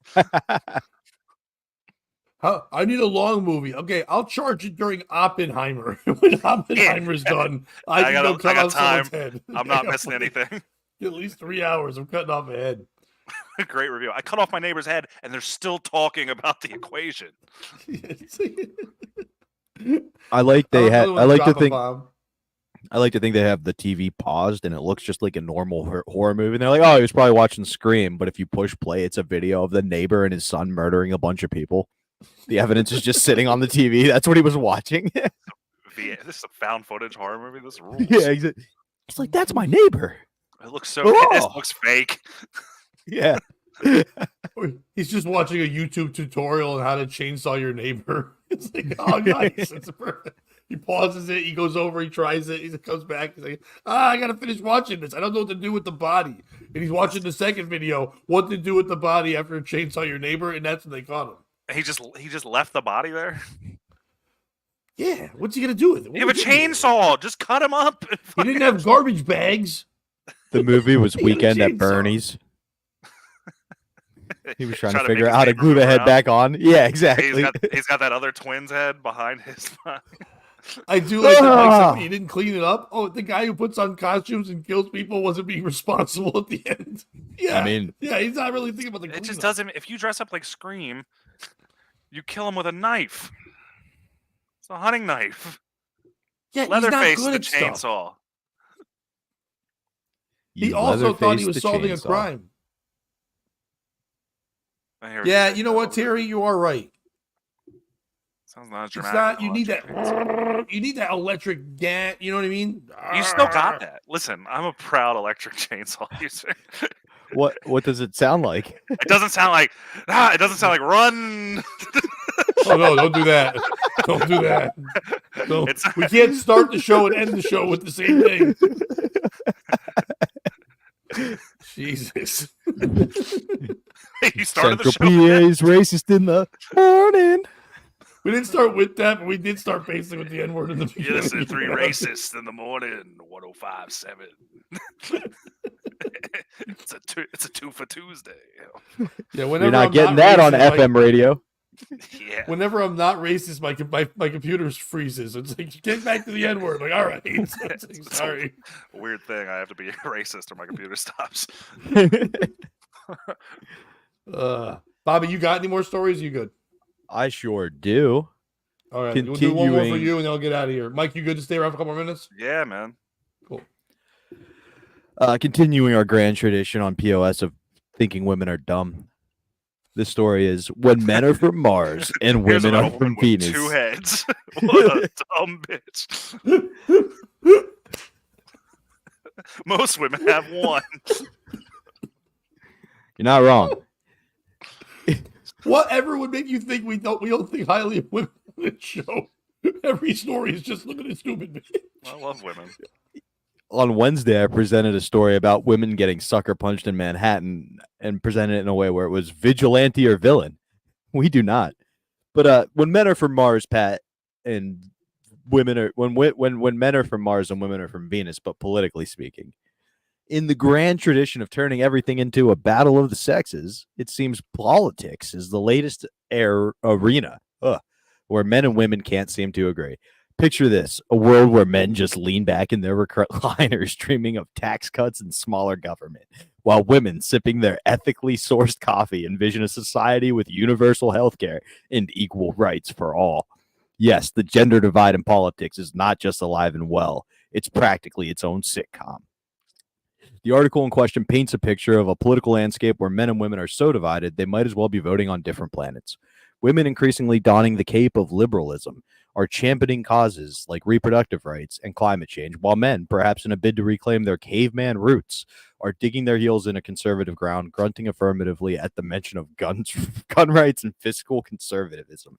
I need a long movie. Okay, I'll charge it during Oppenheimer. When Oppenheimer's done, I can go cut off someone's head. I'm not missing anything. At least 3 hours. I'm cutting off a head. Great review. I cut off my neighbor's head, and they're still talking about the equation. I like they had. I like to think. Bomb. I like to think they have the TV paused and it looks just like a normal horror movie. And they're like, "Oh, he was probably watching Scream." But if you push play, it's a video of the neighbor and his son murdering a bunch of people. The evidence is just sitting on the TV. That's what he was watching. This is a found footage horror movie. This rules. Yeah, exactly. It's like that's my neighbor. It looks so. Oh. This looks fake. Yeah. He's just watching a YouTube tutorial on how to chainsaw your neighbor. It's like, oh, nice. It's perfect. He pauses it. He goes over. He tries it. He comes back. He's like, I got to finish watching this. I don't know what to do with the body. And he's watching the second video, what to do with the body after a chainsaw your neighbor. And that's when they caught him. He just left the body there. Yeah. What's he going to do with it? You have a chainsaw. Just cut him up. He didn't have garbage bags. The movie was He had a Weekend at chainsaw. Bernie's. He was trying to make figure his out how to neighbor glue the move head around. back on. Yeah, exactly. He's got that other twin's head behind his body. I do like that Mike said, he didn't clean it up. Oh, the guy who puts on costumes and kills people wasn't being responsible at the end. Yeah. I mean, yeah, he's not really thinking about the It cleanup. just doesn't. If you dress up like Scream, you kill him with a knife. It's a hunting knife. Yeah, Leatherface he's not the good at stuff. chainsaw. He You also thought he Leatherface was the solving a chainsaw. crime. I hear Yeah, say you know that what, a little Terry? You are right. bit. Sounds not as It's dramatic. not. as You need that. electric chainsaw. You need that electric gat. You know what I mean? You still got that. Listen, I'm a proud electric chainsaw user. What does it sound like? It doesn't sound like it doesn't sound like run. Oh no! Don't do that. Don't do that. No, It's- we can't start the show and end the show with the same thing. Jesus. You started the Central show. PA is racist in the morning. We didn't start with that, but we did start basically with the N word in the beginning. You listen to three racists in the morning. 105.7. It's a two for Tuesday. Yeah, whenever You're not I'm getting that on racist, FM radio. Yeah. Whenever I'm not racist, my computer freezes. It's like, get back to the N word. Like, all right. It's like, sorry. Weird thing. I have to be a racist or my computer stops. Bobby, you got any more stories? You good? I sure do. All right. We'll do one more for Continuing- you and then I'll get out of here. Mike, you good to stay around for a couple more minutes? Yeah, man. Cool. Continuing our grand tradition on POS of thinking women are dumb. The story is when men are from Mars and Here's women about are a woman from with Venus. two heads. What a dumb bitch. Most women have one. You're not wrong. Whatever would make you think we don't think highly of women on this show? Every story is just look at this stupid bitch. I love women. On Wednesday, I presented a story about women getting sucker punched in Manhattan and presented it in a way where it was vigilante or villain. We do not. But when men are from Mars, Pat, and women are when men are from Mars and women are from Venus, but politically speaking, in the grand tradition of turning everything into a battle of the sexes, it seems politics is the latest arena where men and women can't seem to agree. Picture this: a world where men just lean back in their recliners, dreaming of tax cuts and smaller government, while women, sipping their ethically sourced coffee, envision a society with universal health care and equal rights for all. Yes, the gender divide in politics is not just alive and well, it's practically its own sitcom. The article in question paints a picture of a political landscape where men and women are so divided they might as well be voting on different planets. Women increasingly donning the cape of liberalism are championing causes like reproductive rights and climate change, while men, perhaps in a bid to reclaim their caveman roots, are digging their heels into conservative ground, grunting affirmatively at the mention of gun rights and fiscal conservatism.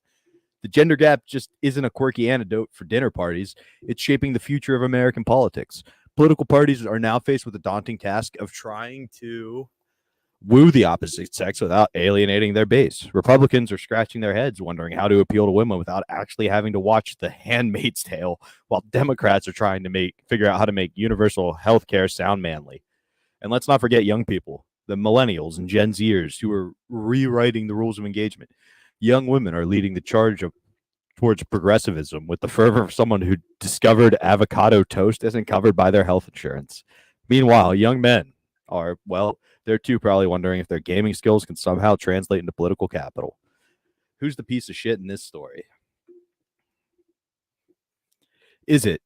The gender gap just isn't a quirky anecdote for dinner parties. It's shaping the future of American politics. Political parties are now faced with the daunting task of trying to woo the opposite sex without alienating their base. Republicans are scratching their heads wondering how to appeal to women without actually having to watch The Handmaid's Tale, while Democrats are trying to figure out how to make universal health care sound manly. And let's not forget young people, the millennials and Gen Zers who are rewriting the rules of engagement. Young women are leading the charge towards progressivism with the fervor of someone who discovered avocado toast isn't covered by their health insurance. Meanwhile, young men are, well, they're too probably wondering if their gaming skills can somehow translate into political capital. Who's the piece of shit in this story? Is it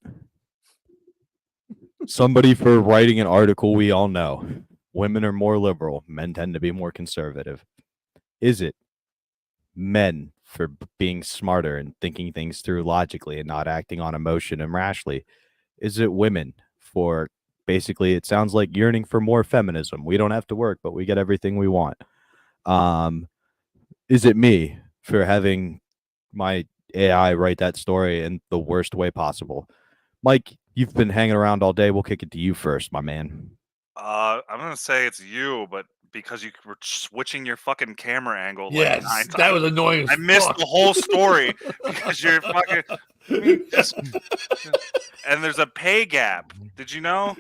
somebody for writing an article we all know? Women are more liberal, men tend to be more conservative. Is it men for being smarter and thinking things through logically and not acting on emotion and rashly? Is it women for basically, it sounds like yearning for more feminism? We don't have to work, but we get everything we want. Is it me for having my AI write that story in the worst way possible? Mike, you've been hanging around all day. We'll kick it to you first, my man. I'm gonna say it's you, but because you were switching your fucking camera angle like Yes, 9 that times, was annoying as I missed fuck. the whole story because you're fucking. I mean, and there's a pay gap. Did you know?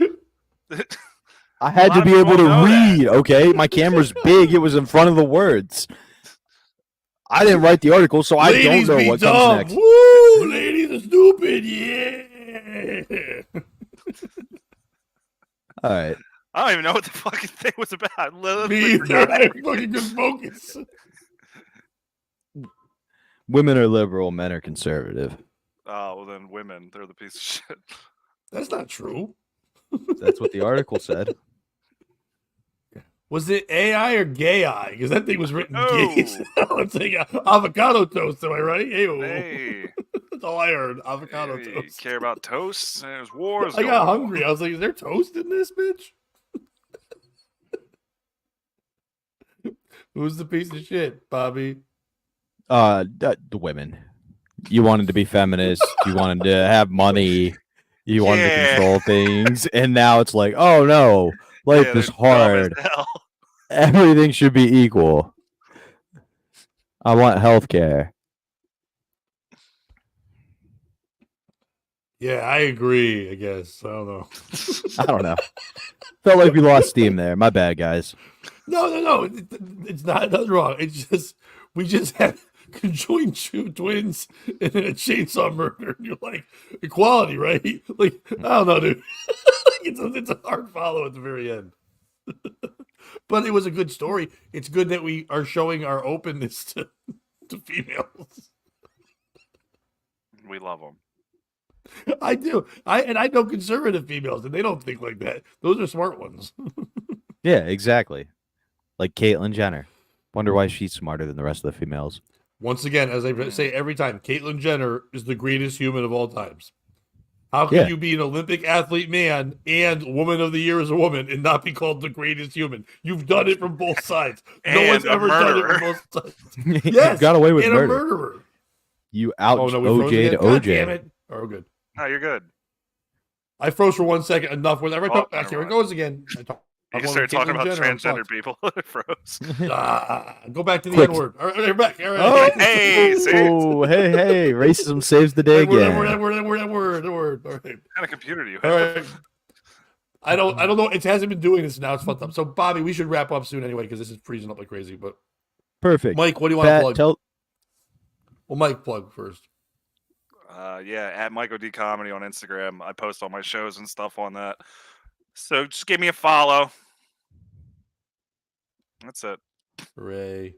I had lot to of be people able to don't know that. read, okay? My camera's big. It was in front of the words. I didn't write the article, so I don't Ladies know be what dumb. comes next. Woo! Ladies are stupid. Yeah. All right. I don't even know what the fucking thing was about. I literally Me either. forgot I everything. fucking couldn't focus. Women are liberal, men are conservative. Oh, well then women, they're the piece of shit. That's not true. That's what the article said. Was it AI or gay eye? Because that thing was written Oh. gay. I'm saying avocado toast. Am I right? Hey, That's all I heard. Avocado hey, toast. care about toast? There's wars I going got on. hungry. I was like, is there toast in this, bitch? Who's the piece of shit, Bobby? The women. You wanted to be feminist. You wanted to have money. You wanted to Yeah. control things. And now it's like, oh no, life Yeah, is they're dumb as hard. hell. Everything should be equal. I want health care. Yeah, I agree, I guess. I don't know. I don't know. Felt like we lost steam there. My bad, guys. No. It's not. Nothing wrong. It's just we just had conjoined twins and then a chainsaw murder. And you're like equality, right? Like I don't know, dude. It's a hard follow at the very end. But it was a good story. It's good that we are showing our openness to females. We love them. I do. I know conservative females, and they don't think like that. Those are smart ones. Yeah, exactly. Like Caitlyn Jenner. Wonder why she's smarter than the rest of the females. Once again, as I say every time, Caitlyn Jenner is the greatest human of all times. How can you be an Olympic athlete man and woman of the year as a woman and not be called the greatest human? You've done it from both sides. No one's ever done it from both sides. Yes, you got away with and murder. a murderer. You out we froze OJ'd again? God OJ. damn it. Oh, we're good. No, you're good. I froze for 1 second. Enough. Whenever I talk back, here it never goes again. I talk You Talk started talking Caitlyn about Jenner, I'm transgender fucked. people. It froze. Go back to the Quick. N word. All right, we're back. All right. Oh, Hey, see? hey, racism saves the day Word, again. word. All right. What kind of computer do you All have? right. I don't know. It hasn't been doing this now. It's fucked up. So Bobby, we should wrap up soon anyway because this is freezing up like crazy. But Perfect. Mike, what do you want to Pat, plug? tell Well, Mike, plug first. Yeah, at Michael D Comedy on Instagram. I post all my shows and stuff on that. So just give me a follow. That's it. Hooray.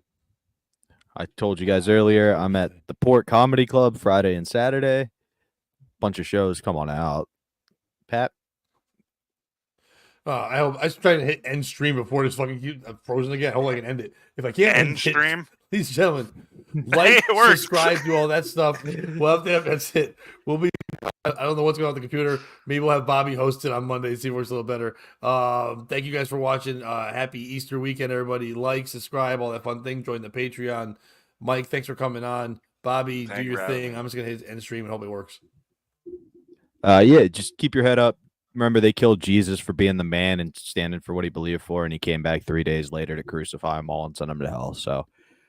I told you guys earlier, I'm at the Port Comedy Club Friday and Saturday. Bunch of shows. Come on out. Pat? I hope I was trying to hit end stream before this fucking frozen again. I hope I can end it. If I can't End end it, stream. ladies and gentlemen, like, it works. subscribe, do all that stuff. Well, that's it. We'll be. I don't know what's going on with the computer. Maybe we'll have Bobby host it on Monday. See if it works a little better. Thank you guys for watching. Happy Easter weekend, everybody. Like, subscribe, all that fun thing. Join the Patreon. Mike, thanks for coming on. Bobby, Thank do you your for having thing. me. I'm just gonna hit end stream and hope it works. Yeah, just keep your head up. Remember, they killed Jesus for being the man and standing for what he believed for, and he came back 3 days later to crucify them all and send them to hell. So